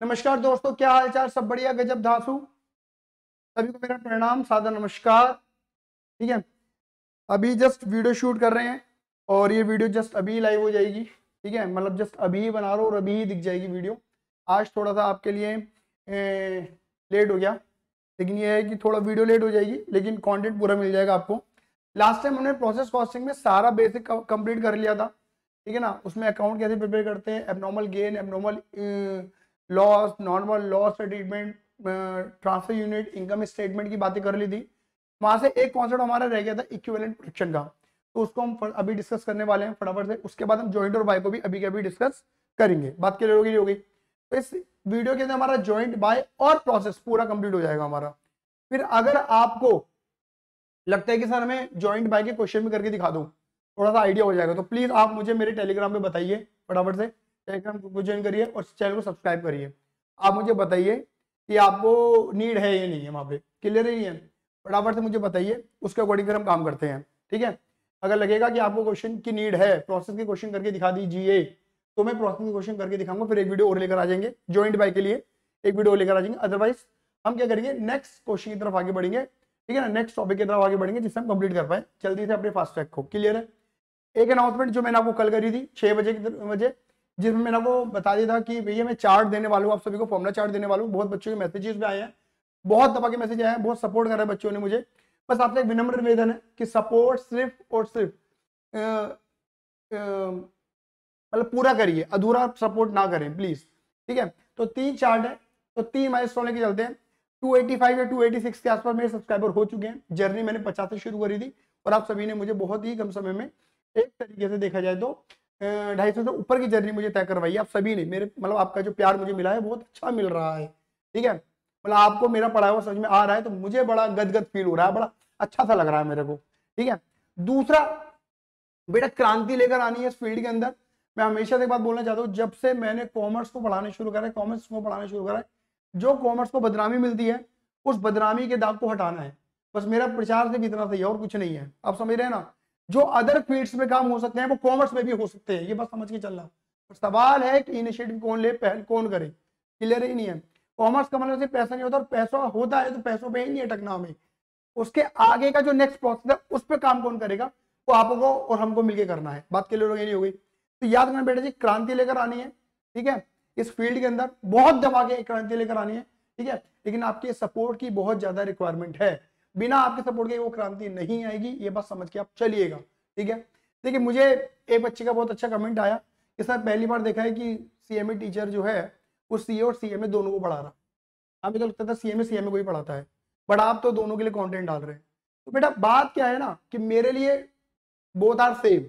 नमस्कार दोस्तों, क्या हाल चाल? सब बढ़िया, गजब धासु। सभी को मेरा प्रणाम, सादर नमस्कार। ठीक है, अभी जस्ट वीडियो शूट कर रहे हैं और ये वीडियो जस्ट अभी लाइव हो जाएगी। ठीक है, मतलब जस्ट अभी ही बना रहा हूँ और अभी ही दिख जाएगी वीडियो। आज थोड़ा सा आपके लिए लेट हो गया, लेकिन ये है कि थोड़ा वीडियो लेट हो जाएगी, लेकिन कंटेंट पूरा मिल जाएगा आपको। लास्ट टाइम हमने प्रोसेस कॉस्टिंग में सारा बेसिक कंप्लीट कर लिया था। ठीक है ना, उसमें अकाउंट कैसे प्रिपेयर करते हैं, abnormal gain, abnormal loss, normal loss statement, transfer unit, income statement की बातें कर ली थी। वहां से एक कॉन्सेप्ट हमारा रह गया था इक्विवेलेंट प्रोडक्शन का, तो उसको हम अभी डिस्कस करने वाले हैं फटाफट से। उसके बाद हम जॉइंट और बाय को भी अभी के अभी डिस्कस करेंगे। बात क्लियर होगी। तो इस वीडियो के अंदर हमारा जॉइंट बाय और प्रोसेस पूरा कंप्लीट हो जाएगा हमारा। फिर अगर आपको लगता है कि सर हमें जॉइंट बाय के क्वेश्चन भी करके दिखा दूं, थोड़ा सा आइडिया हो जाएगा, तो प्लीज आप मुझे मेरे टेलीग्राम पे बताइए फटाफट से। टेलीग्राम को ज्वाइन करिए और चैनल को सब्सक्राइब करिए। आप मुझे बताइए कि आपको नीड है या नहीं है, वहां पे क्लियर ही है, फटाफट से मुझे बताइए। उसके अकॉर्डिंग फिर हम काम करते हैं। ठीक है, अगर लगेगा कि आपको क्वेश्चन की नीड है, प्रोसेस के क्वेश्चन करके दिखा दीजिए, तो मैं प्रोसेस के क्वेश्चन करके दिखाऊंगा। फिर एक वीडियो और लेकर आ जाएंगे जॉइंट बाय के लिए, एक वीडियो और लेकर आ जाएंगे। अदरवाइज हम क्या करेंगे, नेक्स्ट क्वेश्चन की तरफ आगे बढ़ेंगे। ठीक है ना, नेक्स्ट टॉपिक की तरफ आगे बढ़ेंगे जिससे हम कंप्लीट कर पाए जल्दी से अपने फास्ट ट्रैक को। क्लियर है। एक अनाउंसमेंट जो मैंने आपको कल करी थी 6 बजे, जिसमें मैंने आपको बता दिया था कि भैया मैं चार्ट देने वाला हूँ, आप सभी को फॉर्मुला चार्ट देने वाला हूँ। बहुत बच्चों के मैसेजेस भी आए हैं, बहुत दफा के मैसेज आए हैं, बहुत सपोर्ट कर रहे हैं बच्चों ने मुझे। बस आपसे एक विनम्र निवेदन है कि सपोर्ट सिर्फ और सिर्फ मतलब पूरा करिए, अधूरा सपोर्ट ना करें प्लीज। ठीक है, तो 3 चार्ट है, तो 3 माइलस्टोन लेके चलते हैं। 285 या 286 के आसपास मेरे सब्सक्राइबर हो चुके हैं। जर्नी मैंने 50 से शुरू करी थी और आप सभी ने मुझे बहुत ही कम समय में, एक तरीके से देखा जाए तो 250 से ऊपर की जर्नी मुझे तय करवाई है आप सभी ने। मेरे मतलब आपका जो प्यार मुझे मिला है बहुत अच्छा मिल रहा है। ठीक है, मतलब आपको मेरा पढ़ाया हुआ समझ में आ रहा है, तो मुझे बड़ा गदगद फील हो रहा है, बड़ा अच्छा सा लग रहा है मेरे को। ठीक है, दूसरा बेटा क्रांति लेकर आनी है इस फील्ड के अंदर। मैं हमेशा से एक बात बोलना चाहता हूँ, जब से मैंने कॉमर्स को पढ़ाने शुरू करा है, कॉमर्स को पढ़ाना शुरू करा है, जो कॉमर्स को बदनामी मिलती है उस बदनामी के दाग को हटाना है। बस मेरा प्रचार से इतना सही है और कुछ नहीं है। आप समझ रहे हैं ना, जो अदर फील्ड्स में काम हो सकते हैं वो कॉमर्स में भी हो सकते हैं, ये बस समझ के चलना। सवाल है कि इनिशिएटिव कौन ले, पहल कौन करे। क्लियर ही नहीं है। कॉमर्स का मतलब सिर्फ पैसा नहीं होता, और पैसा होता है तो पैसों पे ही नहीं अटकना हमें, उसके आगे का जो नेक्स्ट प्रोसेस है उस पर काम कौन करेगा, वो आपको और हमको मिलकर करना है। बात क्लियर हो गई। तो याद रखना बेटा जी, क्रांति लेकर आनी है। ठीक है, इस फील्ड के अंदर बहुत दबा के क्रांति लेकर आनी है। ठीक है, लेकिन आपके सपोर्ट की बहुत ज्यादा रिक्वायरमेंट है। बिना आपके सपोर्ट के वो क्रांति नहीं आएगी, ये बात समझ के आप चलिएगा। ठीक है, देखिए मुझे एक बच्चे का बहुत अच्छा कमेंट आया, इसने पहली बार देखा है कि सीएमए टीचर जो है वो सीए और सीएमए दोनों को पढ़ा रहा। हमें तो लगता था सीएमए को ही पढ़ाता है, बट आप तो दोनों के लिए कंटेंट डाल रहे हैं। तो बेटा बात क्या है ना कि मेरे लिए बोथ आर सेम।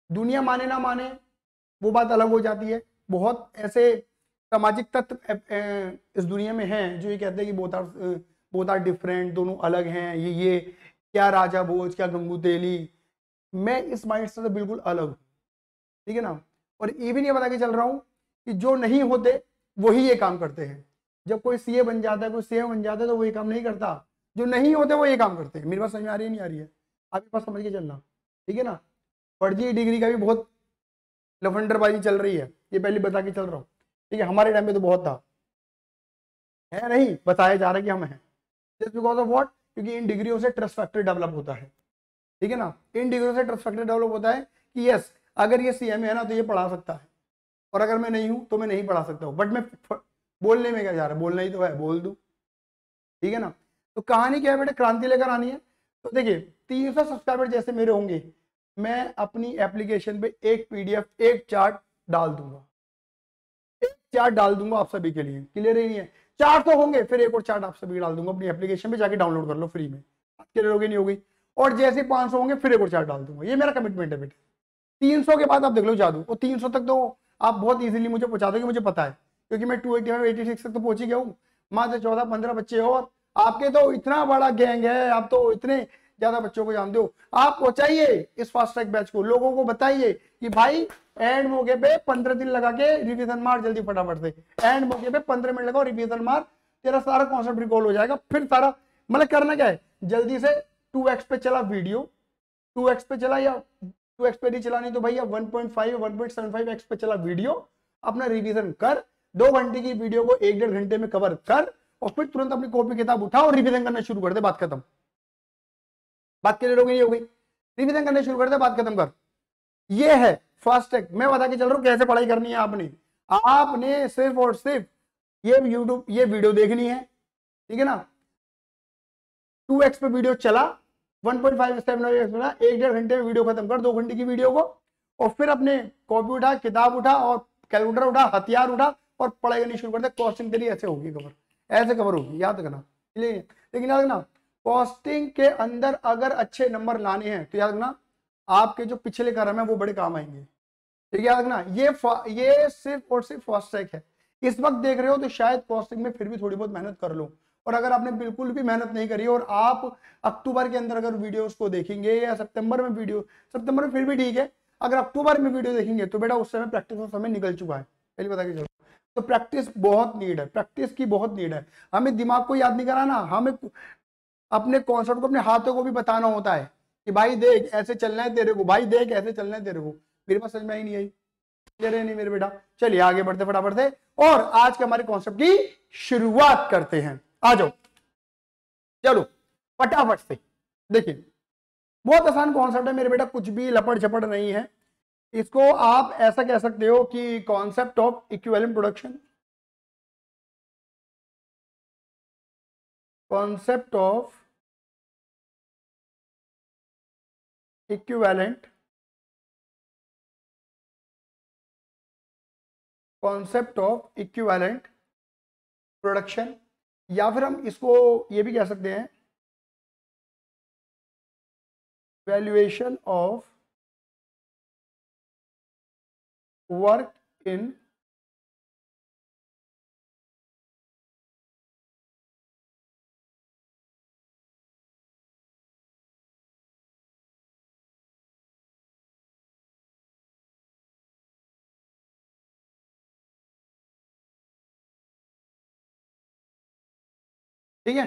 दुनिया माने ना माने वो बात अलग हो जाती है। बहुत ऐसे सामाजिक तत्व इस दुनिया में हैं जो ये कहते हैं कि बोथ आर डिफरेंट, दोनों अलग हैं। ये क्या राजा भोज, क्या गंगू तेली। मैं इस माइंड से बिल्कुल अलग हूं। ठीक है ना, और ये भी नहीं बता के चल रहा हूं कि जो नहीं होते वही ये काम करते हैं। जब कोई सीए बन जाता है, कोई सीएम बन जाता है, तो वो ये काम नहीं करता। जो नहीं होते वो ये काम करते हैं। मेरी बात समझ में आ रही है नहीं आ रही है? आपके पास समझ के चलना। ठीक है ना, फर्जी डिग्री का भी बहुत लफंडरबाजी चल रही है, ये पहले बता के चल रहा हूँ। ठीक है, हमारे टाइम में तो बहुत था, है नहीं, बताया जा रहा है कि हम हैं। जस्ट बिकॉज ऑफ व्हाट, क्योंकि इन डिग्रियों से ट्रस्ट फैक्टर डेवलप होता है। ठीक है ना, इन डिग्रियों से ट्रस्ट फैक्टर डेवलप होता है कि यस, अगर ये सीएम है ना तो ये पढ़ा सकता है, और अगर मैं नहीं हूं तो मैं नहीं पढ़ा सकता हूं। बट मैं बोलने में क्या जा रहा है, बोलना ही तो है, बोल दूं। ठीक है ना, तो कहानी क्या है बेटे, क्रांति लेकर आनी है। तो देखिए 300 सब्सक्राइबर जैसे मेरे होंगे, मैं अपनी एप्लीकेशन पे एक पीडीएफ, एक चार्ट डाल दूंगा, एक चार्ट डाल दूंगा आप सभी के लिए। क्लियर ही नहीं है? 400 होंगे फिर एक और चार्ट आप सभी डाल दूंगा अपनी एप्लीकेशन पे, जाके डाउनलोड कर लो फ्री में। क्लियर होगी नहीं होगी? और जैसे 500 होंगे फिर एक और चार्ट डाल दूंगा, ये मेरा कमिटमेंट है बेटे। 300 के बाद आप देख लो जादू, और 300 तक तो आप बहुत इजीली मुझे पहुंचा दोगे, मुझे पता है, क्योंकि मैं 285 86 तक तो पहुंच ही गया हूँ। मात्र 14-15 बच्चे हो, और आपके तो इतना बड़ा गैंग है, आप तो इतने ज्यादा बच्चों को जानते हो। आप पहुंचाइए इस फास्ट ट्रैक बैच को, लोगों को बताइए कि भाई एंड मौके पे 15 दिन लगा के रिवीजन मार जल्दी फटाफट से। एंड मौके पे 15 मिनट लगाओ, रिवीजन मार, तेरा सारा कॉन्सेप्ट रिकॉल हो जाएगा। फिर सारा मतलब करना क्या है, जल्दी से 2x पे चला वीडियो, 2x पे चला, या 2x पे नहीं चला नहीं तो भैया 1.5 1.75x पे चला वीडियो, अपना रिवीजन कर, 2 घंटे की वीडियो को 1-1.5 घंटे में कवर कर और फिर तुरंत अपनी कॉपी किताब उठा और रिवीजन करना शुरू कर दे, बात खत्म। बात क्लियर हो गई? हो गई? रिवीजन करना शुरू कर दे, बात खत्म कर। ये है फास्ट ट्रैक। मैं बता के चल रहा हूं कैसे पढ़ाई करनी है। आपने सिर्फ और सिर्फ ये यूट्यूब ये वीडियो देखनी है, ठीक है ना। 2x पे वीडियो चला, 1.5 स्टेप 1-1.5 घंटे में वीडियो खत्म कर, 2 घंटे की वीडियो को, और फिर अपने कॉपी उठा, किताब उठा और कैलकुलेटर उठा, हथियार उठा और पढ़ाई करनी शुरू कर दे। कॉस्टिंग तेरी ऐसे होगी कवर, ऐसे कवर होगी, याद रखना। लेकिन याद रखना, कॉस्टिंग के अंदर अगर अच्छे नंबर लाने हैं तो याद रखना आपके जो पिछले क्रम है वो बड़े काम आएंगे, ठीक है। याद रखना ये सिर्फ और सिर्फ फास्ट ट्रैक है। इस वक्त देख रहे हो तो शायद कॉस्टिंग में फिर भी थोड़ी बहुत मेहनत कर लो, और अगर आपने बिल्कुल भी मेहनत नहीं करी और आप अक्टूबर के अंदर अगर वीडियोस को देखेंगे या सितंबर में सितंबर में फिर भी ठीक है, अगर अक्टूबर में वीडियो देखेंगे तो बेटा उस समय प्रैक्टिस का समय निकल चुका है, पहले बता के चलो। तो प्रैक्टिस बहुत नीड है, प्रैक्टिस की बहुत नीड है। हमें दिमाग को याद नहीं कराना, हमें अपने कॉन्सेप्ट को अपने हाथों को भी बताना होता है कि भाई देख ऐसे चलना है तेरे को, भाई देख ऐसे चलना है तेरे को। मेरे पास समझ में आई नहीं आई? नहीं मेरे बेटा, चलिए आगे बढ़ते फटाफट से और आज के हमारे कॉन्सेप्ट की शुरुआत करते हैं। आ जाओ, चलो फटाफट से। देखिए बहुत आसान कॉन्सेप्ट है मेरे बेटा, कुछ भी लपड़ झपड़ नहीं है। इसको आप ऐसा कह सकते हो कि concept of equivalent production, concept of equivalent, concept of equivalent production, या फिर हम इसको ये भी कह सकते हैं वैल्यूएशन ऑफ वर्क इन ठीक है।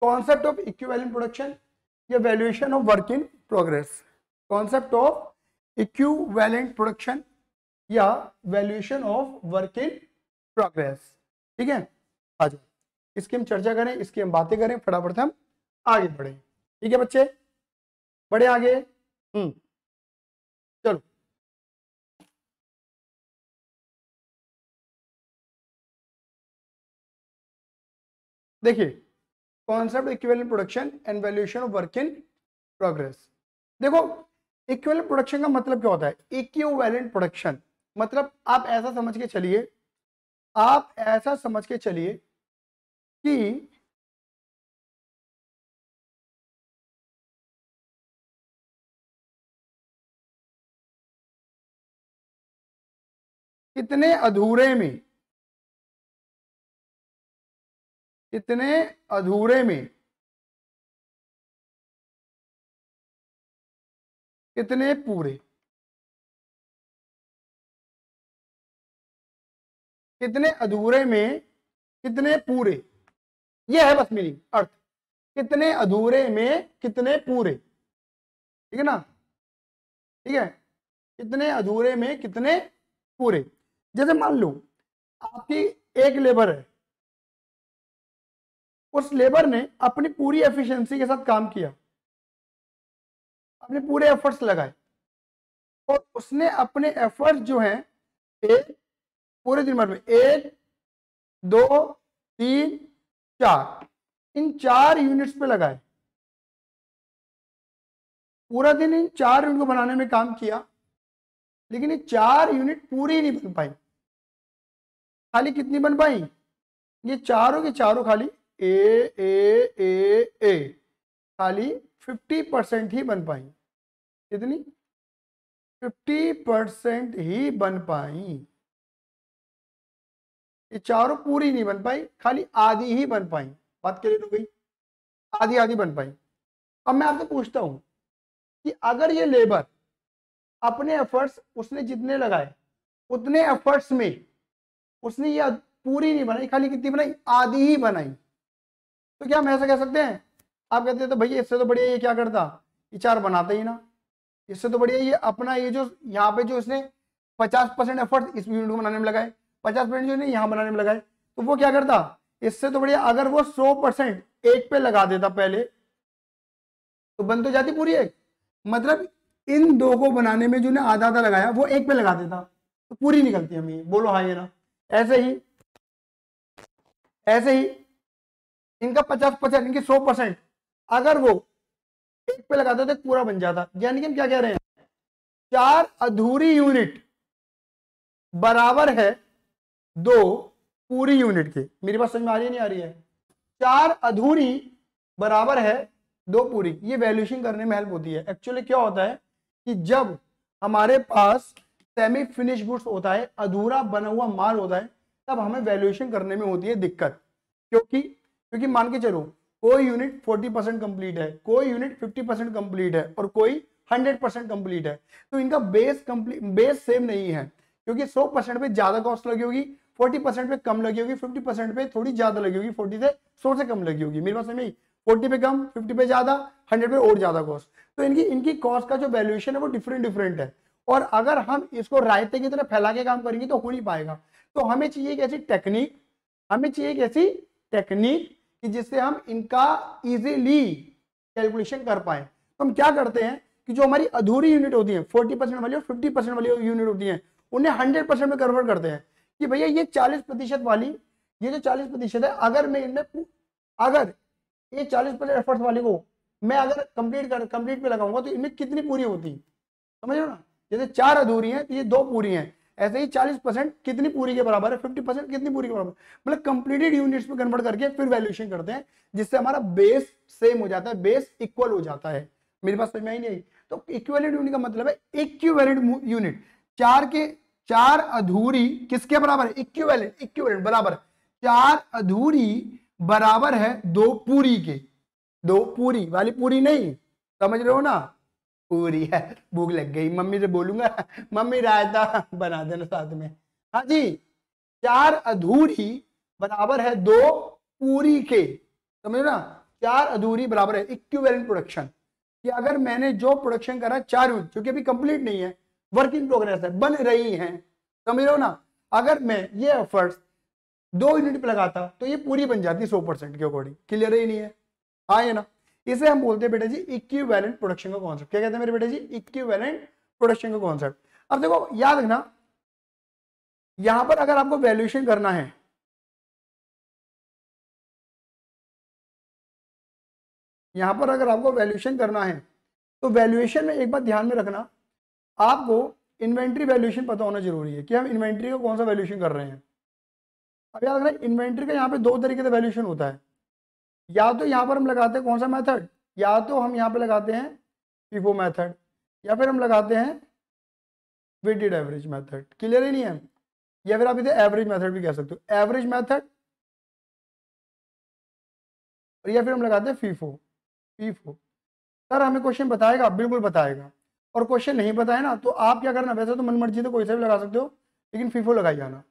कॉन्सेप्ट ऑफ इक्विवेलेंट प्रोडक्शन या valuation of work in progress, concept of equivalent production या valuation of work in progress, ठीक है। आ जाओ इसकी हम चर्चा करें, इसकी हम बातें करें, फटाफट से हम आगे बढ़े, ठीक है बच्चे, बढ़े आगे। चलो देखिए, concept equivalent production and valuation of work in progress. देखो इक्विवेलेंट प्रोडक्शन का मतलब क्या होता है? इक्विवेलेंट प्रोडक्शन मतलब आप ऐसा समझ के चलिए, आप ऐसा समझ के चलिए कि कितने अधूरे में, कितने अधूरे में कितने पूरे, कितने अधूरे में कितने पूरे, ये है बस मीनिंग, अर्थ। कितने अधूरे में कितने पूरे, ठीक है ना, ठीक है। कितने अधूरे में कितने पूरे। जैसे मान लो आपकी एक लेबर है, उस लेबर ने अपनी पूरी एफिशिएंसी के साथ काम किया, अपने पूरे एफर्ट्स लगाए, और उसने अपने एफर्ट्स जो हैं एक पूरे दिन भर में 1 2 3 4 इन 4 यूनिट्स पे लगाए, पूरा दिन इन 4 यूनिट को बनाने में काम किया, लेकिन ये 4 यूनिट पूरी नहीं बन पाई। खाली कितनी बन पाई? ये चारों के चारों खाली ए ए ए ए खाली 50% ही बन पाई। कितनी? 50% ही बन पाई। ये चारों पूरी नहीं बन पाई, खाली आधी ही बन पाई। बात क्लियर हो गई? आधी आधी बन पाई। अब मैं आपसे पूछता हूं कि अगर ये लेबर अपने एफर्ट्स उसने जितने लगाए उतने एफर्ट्स में उसने ये पूरी नहीं बनाई, खाली कितनी बनाई? आधी ही बनाई, तो क्या हम ऐसा कह सकते हैं? आप कहते हैं तो भैया इससे तो बढ़िया ये क्या करता, ये 4 बनाता ही ना, इससे तो बढ़िया ये अपना ये जो यहाँ पे जो इसने 50% एफर्ट इस यूनिट को बनाने में लगाए, 50% जो नहीं यहाँ बनाने में लगाए, तो वो क्या करता, इससे तो बढ़िया अगर वो 100% एक पे लगा देता पहले, तो बन तो जाती पूरी एक। मतलब इन दो को बनाने में जो ने आधा आधा लगाया वो एक पे लगा देता तो पूरी निकलती हमें ये, बोलो हाँ ये ना। ऐसे ही इनका 50%, इनकी 100% अगर वो एक पे लगाते तो पूरा बन जाता। यानी कि हम क्या कह रहे हैं, 4 अधूरी यूनिट बराबर है 2 पूरी यूनिट के। मेरी बात समझ में आ रही है नहीं आ रही है? 4 अधूरी बराबर है 2 पूरी। ये वैल्यूएशन करने में हेल्प होती है। एक्चुअली क्या होता है कि जब हमारे पास सेमी फिनिश गुड्स होता है, अधूरा बना हुआ माल होता है, तब हमें वैल्यूएशन करने में होती है दिक्कत। क्योंकि मान के चलो कोई यूनिट 40% कंप्लीट है, कोई यूनिट 50% कंप्लीट है और कोई 100% कंप्लीट है, तो इनका बेस सेम नहीं है। क्योंकि 100% पे ज्यादा कॉस्ट लगी होगी, 40% पे कम लगी होगी, 50% पे थोड़ी ज्यादा लगी होगी, 40 से 100 से कम लगी होगी। मेरी बात समझ, 40 पे कम, 50 पे ज्यादा, 100 पे और ज्यादा कॉस्ट। तो इनकी कॉस्ट का जो वैल्यूएशन है वो डिफरेंट है। और अगर हम इसको रायते की तरह फैला के काम करेंगे तो हो नहीं पाएगा। तो हमें चाहिए एक ऐसी टेक्निक कि जिससे हम इनका इजीली कैलकुलेशन कर पाए। तो हम क्या करते हैं कि जो हमारी अधूरी यूनिट होती है, 40% वाली और 50% वाली यूनिट होती है, उन्हें 100% में कन्वर्ट करते हैं कि भैया ये 40% वाली, ये जो 40% है, अगर ये 40% एफर्ट्स वाली को मैं अगर कंप्लीट पे लगाऊंगा तो इनमें कितनी पूरी होती, समझ रहे हो ना? जैसे 4 अधूरी हैं तो ये 2 पूरी हैं, ऐसे ही 40% कितनी पूरी के बराबर है, 50% कितनी पूरी के बराबर। मतलब कंप्लीटेड यूनिट्स में कन्वर्ट करके फिर वैल्यूएशन करते हैं, जिससे हमारा बेस सेम हो जाता है, बेस इक्वल हो जाता है। मेरे पास समझ में आई नहीं? तो इक्विवेलेंट यूनिट का मतलब है इक्विवेलेंट यूनिट। 4 अधूरी किसके बराबर है? इक्विवेलेंट बराबर 4 अधूरी बराबर है 2 पूरी के। 2 पूरी वाली पूरी नहीं, समझ रहे हो ना? पूरी है। भूख लग गई, मम्मी से बोलूंगा मम्मी रायता बना देना साथ में। हाँ जी, 4 अधूरी बराबर है 2 पूरी के, समझ ना? 4 अधूरी बराबर है इक्विवेलेंट प्रोडक्शन, कि अगर मैंने जो प्रोडक्शन करा 4 यूनिट, जो कि अभी कंप्लीट नहीं है, वर्क इन प्रोग्रेस है, बन रही है, समझ रहे हो ना? अगर मैं ये एफर्ट्स 2 यूनिट पे लगाता तो ये पूरी बन जाती 100% के अकॉर्डिंग। क्लियर ही नहीं है? हाँ ये ना, इसे हम बोलते हैं बेटा जी इक्विवेलेंट प्रोडक्शन का कॉन्सेप्ट। क्या कहते हैं मेरे बेटे जी? इक्विवेलेंट प्रोडक्शन का कॉन्सेप्ट। अब देखो याद रखना, यहां पर अगर आपको वैल्यूएशन करना है, यहां पर अगर आपको वैल्यूएशन करना है तो वैल्यूएशन में एक बात ध्यान में रखना, आपको इन्वेंट्री वैल्यूएशन पता होना जरूरी है कि हम इन्वेंट्री का कौन सा वैल्यूएशन कर रहे हैं। अब याद रखना, इन्वेंट्री का यहाँ पे 2 तरीके से वैल्यूएशन होता है। या तो यहाँ पर हम लगाते हैं कौन सा मेथड, या तो हम यहाँ पे लगाते हैं FIFO मेथड, या फिर हम लगाते हैं वेटेड एवरेज मेथड। क्लियर ही नहीं है? या फिर आप इसे एवरेज मेथड भी कह सकते हो, एवरेज मेथड, और या फिर हम लगाते हैं FIFO। सर हमें क्वेश्चन बताएगा? बिल्कुल बताएगा। और क्वेश्चन नहीं बताए ना तो आप क्या करना, वैसे तो मन मर्जी तो कोई सा भी लगा सकते हो, लेकिन FIFO लगाई जाना।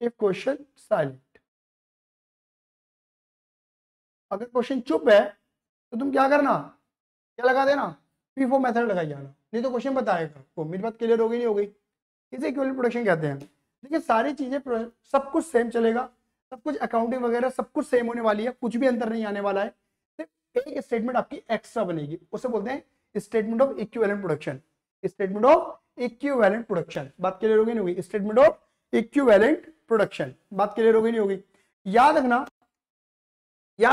इफ क्वेश्चन साइलेंट, अगर क्वेश्चन चुप है तो तुम क्या करना, क्या लगा देना? FIFO मेथड लगाई जाना, नहीं तो क्वेश्चन बताएगा आपको। मेरी बात क्लियर हो गई नहीं हो गई? इसे इक्विवेलेंट प्रोडक्शन कहते हैं। देखिए सारी चीजें, सब कुछ सेम चलेगा, सब कुछ अकाउंटिंग वगैरह सब कुछ सेम होने वाली है, कुछ भी अंतर नहीं आने वाला है। सिर्फ एक स्टेटमेंट आपकी एक्स्ट्रा बनेगी, उसे बोलते हैं statement of equivalent production. Statement of equivalent production, बात क्लियर हो गई नहीं होगी? स्टेटमेंट ऑफ इक्विवेलेंट प्रोडक्शन, बात क्लियर हो गई नहीं होगी? याद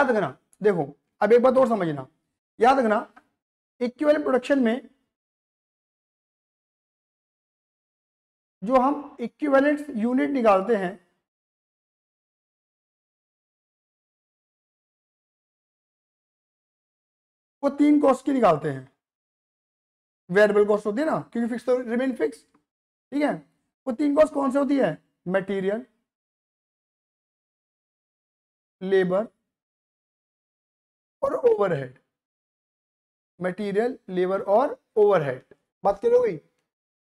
रखना, देखो अब एक बात और समझना, याद रखना इक्विवेलेंट प्रोडक्शन में जो हम इक्विवेलेंट यूनिट निकालते हैं, वो 3 कॉस्ट की निकालते हैं। वेरिएबल कॉस्ट होती है ना, क्योंकि फिक्स तो रिमेन फिक्स, ठीक है? वो 3 कॉस्ट कौन सी होती है? मटेरियल, लेबर और ओवरहेड। मटेरियल, लेबर और ओवरहेड, बात क्लियर हो गई?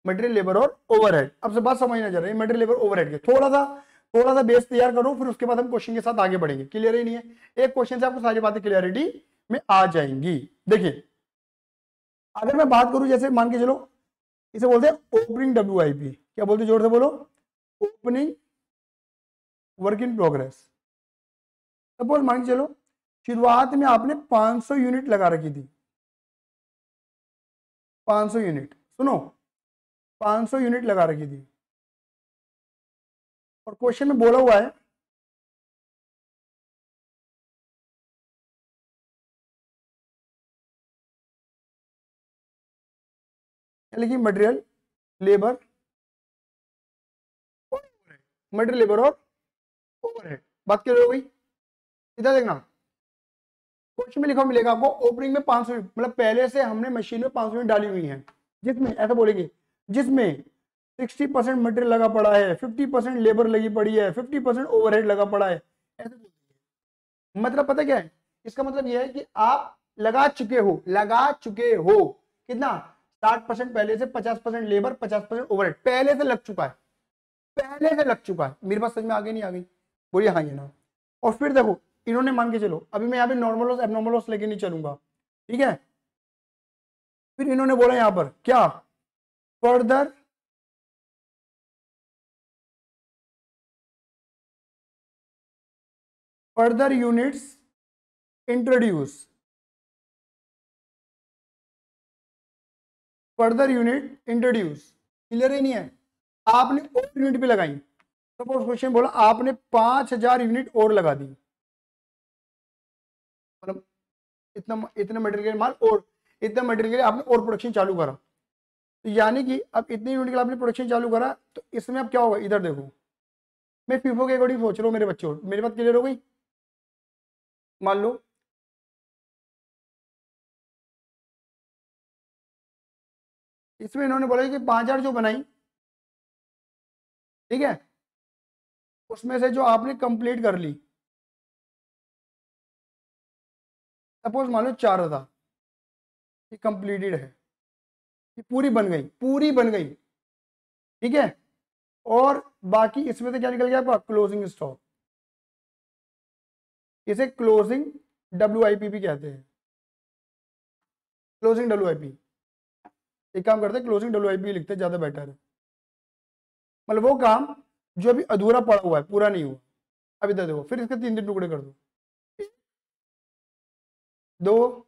मटेरियल, लेबर और ओवरहेड। अब से बात समझना जा रही है मटेरियल, लेबर, ओवरहेड के। थोड़ा सा बेस तैयार करो, फिर उसके बाद हम क्वेश्चन के साथ आगे बढ़ेंगे। क्लियर ही नहीं है? एक क्वेश्चन से आपको सारी बातें क्लियरिटी में आ जाएंगी। देखिए अगर मैं बात करूं, जैसे मान के चलो, इसे बोलते हैं ओपनिंग WIP। क्या बोलते जोर से बोलो, opening work in progress. Suppose मान के चलो शुरुआत में आपने 500 यूनिट लगा रखी थी, 500 यूनिट, सुनो 500 यूनिट लगा रखी थी, और क्वेश्चन में बोला हुआ है लेकिन मटेरियल लेबर, मटेरियल लेबर और ओवरहेड, बात कर रहे हो भाई। इधर देखना क्वेश्चन में लिखा मिलेगा आपको, ओपनिंग में 500 मतलब पहले से हमने मशीन में 500 यूनिट डाली हुई है, जिसमें ऐसा बोलेंगे जिसमें 60% मटेरियल लगा पड़ा है, 50% लेबर लगी पड़ी है, 50% ओवरहेड लगा पड़ा है, ऐसे बोलेंगे। मतलब पता क्या है इसका मतलब यह है कि आप लगा चुके हो कितना, 60% पहले से, 50% लेबर, 50% ओवरहेड पहले से लग चुका है, पहले से लग चुका है। मेरे पास समझ में आ गई नहीं आ गई, बोलिए हाँ ये ना। और फिर देखो इन्होंने मान के चलो, अभी मैं यहाँ पे नॉर्मल लॉस एबनॉर्मल लॉस लेके नहीं चलूंगा, ठीक है। फिर इन्होंने बोला यहाँ पर क्या, further units introduce, further unit introduce, clear ही नहीं है, आपने और यूनिट भी लगाई। सपोज क्वेश्चन बोला आपने 5000 यूनिट और लगा दी, मतलब इतना इतने मटेरियल माल और इतना मटेरियल आपने और प्रोडक्शन चालू करा, तो यानी कि अब इतनी यूनिट का आपने प्रोडक्शन चालू करा, तो इसमें अब क्या होगा, इधर देखो मैं फीफो के अकॉर्डिंग सोच रहा हूँ मेरे बच्चों, मेरी बात क्लियर हो गई। मान लो इसमें इन्होंने बोला कि 5000 जो बनाई, ठीक है, उसमें से जो आपने कंप्लीट कर ली, सपोज मान लो 4000 ये कंप्लीटेड है, ये पूरी बन गई, पूरी बन गई, ठीक है। और बाकी इसमें से क्या निकल गया आपका, क्लोजिंग स्टॉक, इसे क्लोजिंग WIP भी कहते हैं, क्लोजिंग WIP। एक काम करते हैं क्लोजिंग WIP लिखते हैं, ज्यादा बेटर है, मतलब वो काम जो अभी अधूरा पड़ा हुआ है, पूरा नहीं हुआ, अभी दे दो, फिर इसके 3 टुकड़े कर दो, 2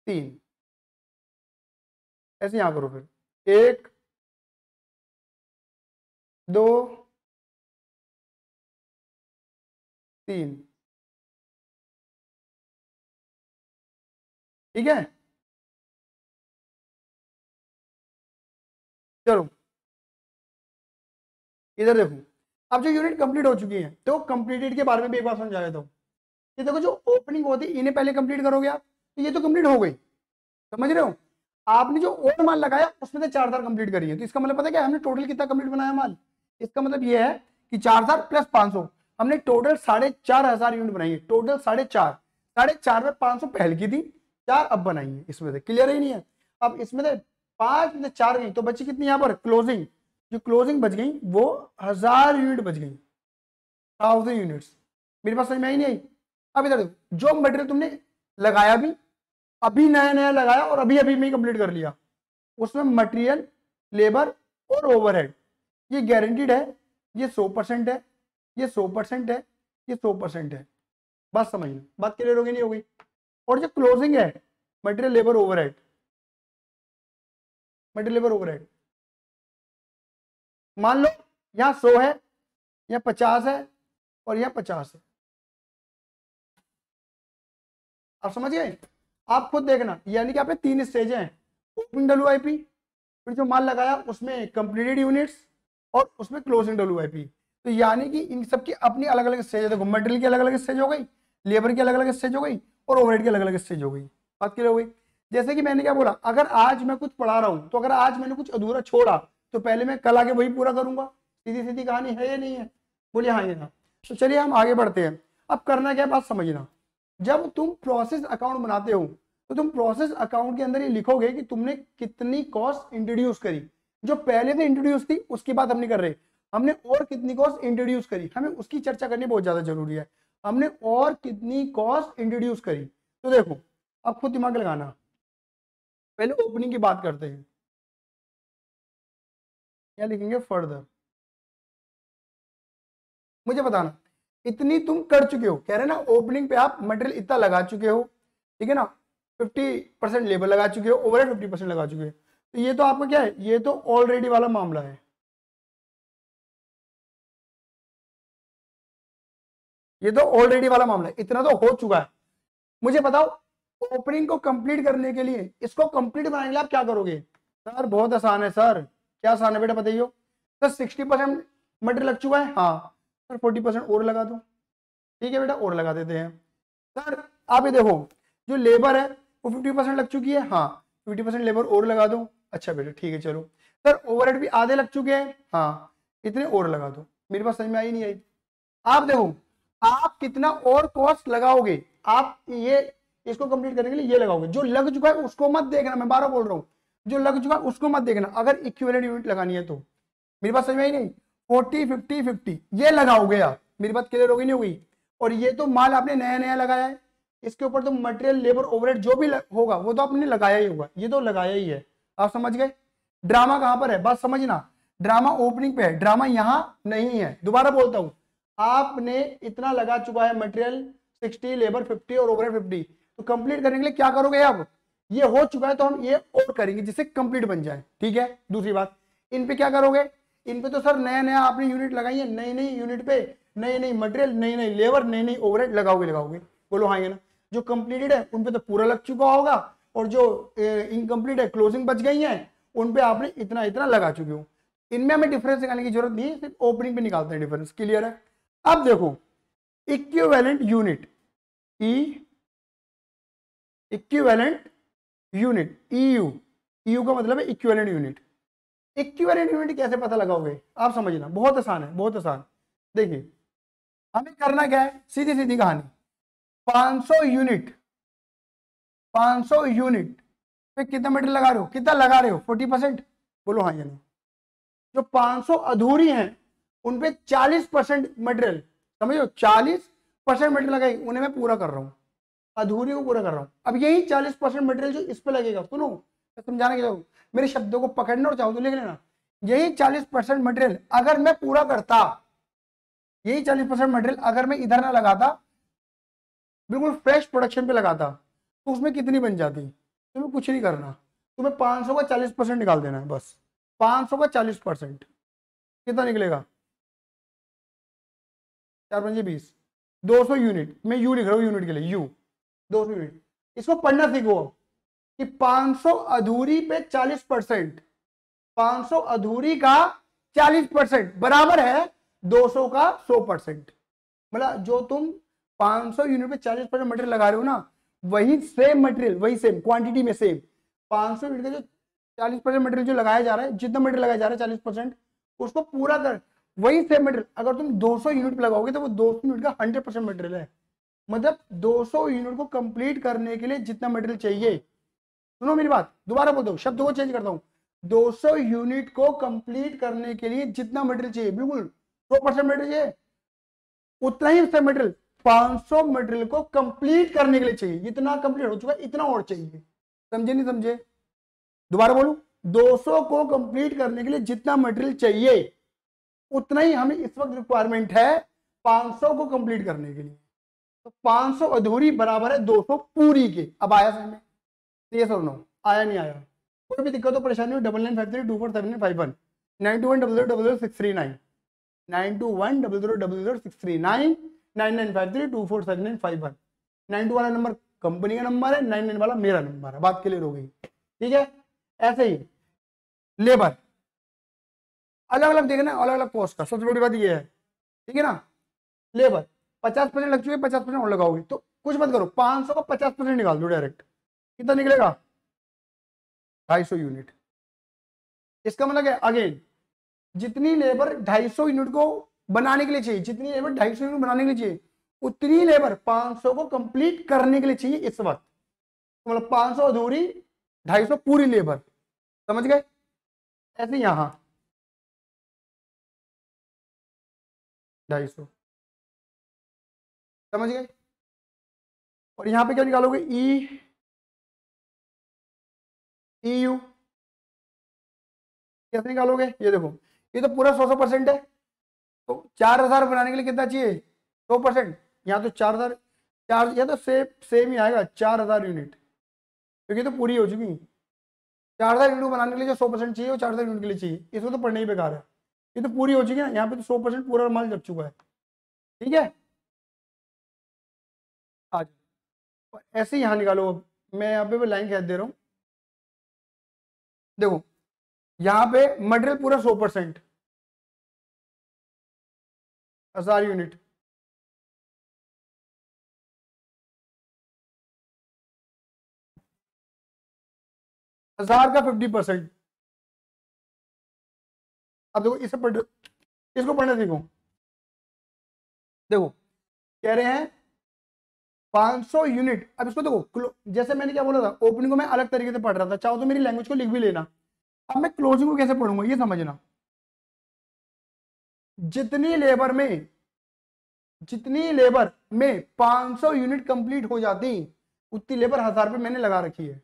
3, ऐसे यहां करो, फिर 1 2 3, ठीक है। चलो इधर देखो, अब जो यूनिट कंप्लीट हो चुकी है, तो कंप्लीटेड के बारे में भी एक बार समझा देता हूँ। ये देखो जो ओपनिंग होती है इन्हें पहले कंप्लीट करोगे आप, तो ये तो कंप्लीट हो गई, समझ रहे हो। आपने जो और माल लगाया उसमें से 4000 कंप्लीट करी है, तो इसका मतलब पता है क्या, हमने टोटल कितना कंप्लीट बनाया माल, इसका मतलब ये है कि 4000 प्लस 500, हमने टोटल 4500 यूनिट बनाई है, टोटल 4.5 में 500 पहल की थी, 4 अब बनाई है, इसमें से क्लियर ही नहीं है। अब इसमें से 5 में से 4 गई, तो बची कितनी यहाँ पर क्लोजिंग, जो क्लोजिंग बच गई वो 1000 यूनिट बच गई, 1000 यूनिट्स। मेरे पास समझ में आई नहीं आई। अब इधर देखो जो मटेरियल तुमने लगाया भी, अभी नया नया लगाया और अभी अभी में कंप्लीट कर लिया, उसमें मटेरियल लेबर और ओवरहेड ये गारंटीड है, ये 100% है, ये 100% है, ये 100% है। बात समझना, बात क्लियर होगी नहीं होगी। और जो क्लोजिंग है material labour overhead, material labour overhead, मान लो यहाँ 100 है, यहाँ 50 है, और यहाँ 50 है, आप समझ गए। आप खुद देखना, यानी कि आपने 3 स्टेज हैं, ओपनिंग WIP, फिर जो माल लगाया उसमें कंप्लीटेड यूनिट्स, और उसमें क्लोजिंग WIP। तो यानी कि इन सबकी अपनी अलग अलग स्टेज है, देखो मटेरियल की अलग अलग स्टेज हो गई, लेबर की अलग अलग स्टेज हो गई, और ओवरहेड की अलग अलग स्टेज हो गई। बात क्लियर हो गई। जैसे कि मैंने क्या बोला, अगर आज मैं कुछ पढ़ा रहा हूं, तो अगर आज मैंने कुछ अधूरा छोड़ा, तो पहले मैं कल आके वही पूरा करूंगा, सीधी सीधी कहानी है या नहीं है, बोलिए हाँ ये ना। तो चलिए हम आगे बढ़ते हैं। अब करना क्या, बात समझना, जब तुम प्रोसेस अकाउंट बनाते हो, तो तुम प्रोसेस अकाउंट के अंदर ये लिखोगे कि तुमने कितनी कॉस्ट इंट्रोड्यूस करी, जो पहले से इंट्रोड्यूस थी उसकी बात हम नहीं कर रहे, हमने और कितनी कॉस्ट इंट्रोड्यूस करी, हमें उसकी चर्चा करनी बहुत ज्यादा जरूरी है। हमने और कितनी कॉस्ट इंट्रोड्यूस करी, तो देखो अब खुद दिमाग लगाना, पहले ओपनिंग की बात करते हैं। या लिखेंगे फर्दर। मुझे बताना इतनी तुम कर चुके हो, कह रहे ना ओपनिंग पे आप मटेरियल इतना लगा चुके हो, ठीक है ना, 50% लेबर लगा चुके हो, ओवरहेड 50% लगा चुके हो, तो ये तो आपका क्या है, ये तो ऑलरेडी वाला मामला है, ये तो ऑलरेडी वाला मामला है, इतना तो हो चुका है। मुझे बताओ ओपनिंग को कंप्लीट करने के लिए, इसको कंप्लीट बनाने के लिए आप क्या करोगे? सर बहुत आसान है सर। क्या आसान है बेटा बताइए? सर 60% मटेरियल लग चुका है, हाँ सर 40% और लगा दो। ठीक है बेटा और लगा देते हैं। सर आप ये देखो जो लेबर है वो 50% लग चुकी है, हाँ 50% लेबर और लगा दो। अच्छा बेटा ठीक है चलो। सर ओवरहेड भी आधे लग चुके हैं, हाँ इतने और लगा दो। मेरे पास समझ में आई नहीं आई? आप देखो आप कितना और कॉस्ट लगाओगे, आप ये इसको कंप्लीट करने के लिए ये लगाओगे, जो लग चुका है उसको मत देखना, मैं 12 बोल रहा हूं, जो लग चुका है उसको मत देखना, अगर इक्विवेलेंट यूनिट लगानी है तो। मेरी बात समझ में आई नहीं? 40 50 50 ये लगाओगे आप, मेरी बात क्लियर होगी नहीं होगी? और ये तो माल आपने नया नया लगाया है, इसके ऊपर तो मटेरियल लेबर ओवरहेड जो भी होगा वो तो आपने लगाया ही होगा, ये तो लगाया ही है। आप समझ गए? ड्रामा कहां पर है, बात समझना। ड्रामा ओपनिंग पे है, ड्रामा यहां नहीं है। दोबारा बोलता हूं, आपने इतना लगा चुका है मटेरियल 60, लेबर 50 और ओवरहेड 50, तो कंप्लीट करने के लिए क्या करोगे? अब ये हो चुका है तो हम ये और करेंगे जिससे कंप्लीट बन जाए। ठीक है, दूसरी बात इन पे क्या करोगे? इन पे तो सर नया नया आपने यूनिट लगाई है, नई नई यूनिट पे नई नई मटेरियल, नई नई लेबर, नई नई ओवरहेड लगाओगे लगाओगे? बोलो हाँ या ना? जो कंप्लीटेड है उन पे तो पूरा लग चुका होगा, और जो इनकम्प्लीट है क्लोजिंग बच गई है उन पे आपने इतना इतना लगा चुके हो। इनमें हमें डिफरेंस निकालने की जरूरत नहीं है, सिर्फ ओपनिंग पे निकालते हैं डिफरेंस। क्लियर है? अब देखो इक्विवेलेंट यूनिट, ई इक्विवेलेंट यूनिट, ईयू, ईयू का मतलब है इक्विवेलेंट यूनिट। इक्विवेलेंट यूनिट कैसे पता लगाओगे आप समझना, बहुत आसान है, बहुत आसान। देखिए हमें करना क्या है, सीधी सीधी कहानी, 500 यूनिट, 500 यूनिट पे कितना मीटर लगा रहे हो, कितना लगा रहे हो? 40%। बोलो हाँ या नहीं? जो 500 अधूरी हैं उन पे 40% मटेरियल, समझो 40% मटेरियल लगाई, उन्हें मैं पूरा कर रहा हूं, अधूरी को पूरा कर रहा हूं। अब यही 40% मटेरियल जो इस पे लगेगा, सुनो मैं समझाने के लिए, मेरे शब्दों को पकड़ना और चाहो तो लिख लेना, यही 40% मटेरियल अगर मैं पूरा करता, यही 40% मटेरियल अगर मैं इधर ना लगाता, बिल्कुल फ्रेश प्रोडक्शन पे लगाता, तो उसमें कितनी बन जाती? तुम्हें कुछ नहीं करना, तुम्हें 500 का 40% निकाल देना है बस। 500 का 40% कितना निकलेगा? 4×5 = 20, 200 यूनिट। मैं यू लिख रहा हूँ यूनिट के लिए, यू 200 यूनिट। इसको पढ़ना सीखो कि 500 अधूरी पे 40%, 500 अधूरी का 40% बराबर है 200 का 100%। मतलब जो तुम 500 यूनिट पे 40% मटेरियल लगा रहे हो ना, वही सेम मटेरियल, वही सेम क्वांटिटी में सेम 500 यूनिट का जो 40% मटेरियल जो लगाया जा रहा है, जितना मटेरियल लगाया जा रहा है 40%, उसको पूरा कर, वही सेम मटेरियल अगर तुम 200 यूनिट पे लगाओगे तो वो 200 यूनिट का 100% मटेरियल है। मतलब 200 यूनिट को कंप्लीट करने के लिए जितना मटेरियल चाहिए, सुनो मेरी बात, दोबारा बोलता हूँ, शब्द को चेंज करता हूँ, 200 यूनिट को कंप्लीट करने के लिए जितना मटेरियल चाहिए, बिल्कुल 100% मटेरियल चाहिए, उतना ही उसका मटेरियल 500 मटेरियल को कंप्लीट करने के लिए चाहिए। जितना कंप्लीट हो चुका है इतना और चाहिए। समझे नहीं समझे? दोबारा बोलूं, 200 को कंप्लीट करने के लिए जितना मटेरियल चाहिए उतना ही हमें इस वक्त रिक्वायरमेंट है 500 को कंप्लीट करने के लिए। तो 500 अधूरी बराबर है 200 पूरी के। अब आया समझ में? ये सुनो, आया नहीं आया? कोई भी दिक्कत हो परेशानी हो, 9953247951, 9210000639, 9210000639, 9953247951। 92 वाला नंबर कंपनी का नंबर है, 99 वाला मेरा नंबर है। बात क्लियर हो गई? ठीक है। ऐसे ही लेबर अलग अलग देखना, अलग अलग कॉस्ट का, सबसे बड़ी बात ये है, ठीक है ना? लेबर 50% लग चुके हैं, 50% और लगाओगे तो कुछ मत करो, 500 का 50% निकाल दो डायरेक्ट। कितना निकलेगा? 250 यूनिट। इसका मतलब है अगेन, जितनी लेबर 250 यूनिट को बनाने के लिए चाहिए, जितनी लेबर 250 यूनिट बनाने के लिए चाहिए, उतनी लेबर 500 को कंप्लीट करने के लिए चाहिए इस वक्त। तो मतलब 500 अधूरी, 250 पूरी लेबर। समझ गए? ऐसे यहां 250, समझ गए? और यहां पे क्या निकालोगे? ई यू, कैसे निकालोगे? ये देखो, ये तो पूरा 100% है, तो 4000 बनाने के लिए कितना चाहिए? 100%। यहाँ तो 4000, चार, या तो सेम ही आएगा 4000 यूनिट, क्योंकि तो पूरी हो चुकी। 4000 यूनिट बनाने के लिए जो 100% चाहिए वो 4000 यूनिट के लिए चाहिए, इसको तो पढ़ने ही बेकार है, ये तो पूरी हो चुकी है ना, यहाँ पे तो 100% पूरा माल लग चुका है। ठीक है, आज ऐसे ही यहाँ निकालो। मैं यहाँ पे लाइन खींच दे रहा हूँ, देखो यहाँ पे मटेरियल पूरा 100%, 1000 यूनिट, हजार का 50%। अब देखो इसे पढ़, इसको पढ़ना सीखो। देखो कह रहे हैं 500 यूनिट। अब इसको देखो, जैसे मैंने क्या बोला था, ओपनिंग को मैं अलग तरीके से पढ़ रहा था, चाहो तो मेरी लैंग्वेज को लिख भी लेना। अब मैं क्लोजिंग को कैसे पढ़ूंगा ये समझना। जितनी लेबर में, जितनी लेबर में 500 यूनिट कंप्लीट हो जाती, उतनी लेबर 1000 पे मैंने लगा रखी है।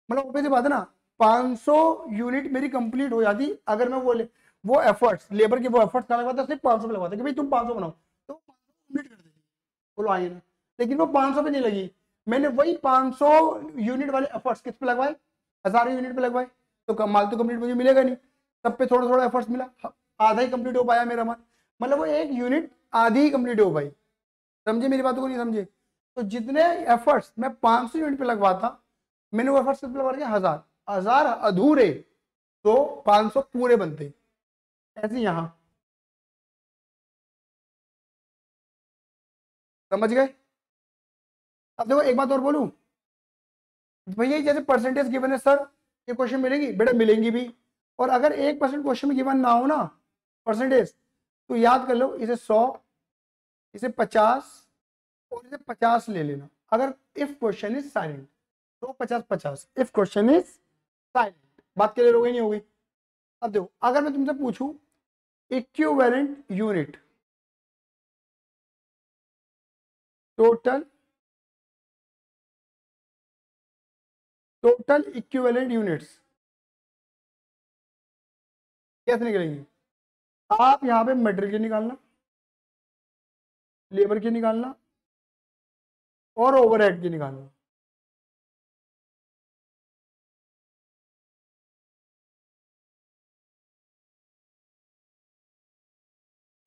मतलब ऊपर से बात है ना, 500 यूनिट मेरी कंप्लीट हो जाती अगर मैं वो एफर्ट्स, लेबर के वो एफर्ट्स ना लगवाता, सिर्फ 500 पे लगवाता कि भाई तुम 500 बनाओ, तो 500 कंप्लीट कर देती। बोलो आइए ना, लेकिन वो 500 पे नहीं लगी, मैंने वही 500 यूनिट वाले एफर्ट्स किस पे लगवाए? 1000 यूनिट पे लगवाए, तो माल तो कंप्लीट मुझे मिलेगा नहीं, सब पे थोड़ा थोड़ा एफर्ट्स मिला, आधा ही कंप्लीट हो पाया मेरा माल। मतलब वो एक यूनिट आधी ही कंप्लीट हो पाई। समझे मेरी बातों को? नहीं समझे? तो जितने एफर्ट्स मैं 500 यूनिट पे लगवाता, मैंने वो एफर्ट्स कितने लगवा दिया? 1000। 1000 अधूरे तो 500 पूरे बनते। ऐसे यहां समझ गए? अब देखो एक बात और बोलूं भैया, जैसे परसेंटेज गिवन है सर, ये क्वेश्चन मिलेगी बेटा, मिलेंगी भी। और अगर 1% क्वेश्चन में गिवन ना हो ना परसेंटेज, तो याद कर लो, इसे 100, इसे 50 और इसे 50 ले लेना। अगर इफ क्वेश्चन इज साइलेंट तो 50-50, इफ क्वेश्चन इज साइलेंट, बात क्लियर हो गई नहीं होगी? अब देखो अगर मैं तुमसे पूछूं equivalent unit, total total equivalent units कैसे निकलेंगी? आप यहां पे मटेरियल की निकालना, लेबर की निकालना और ओवरहेड की निकालना।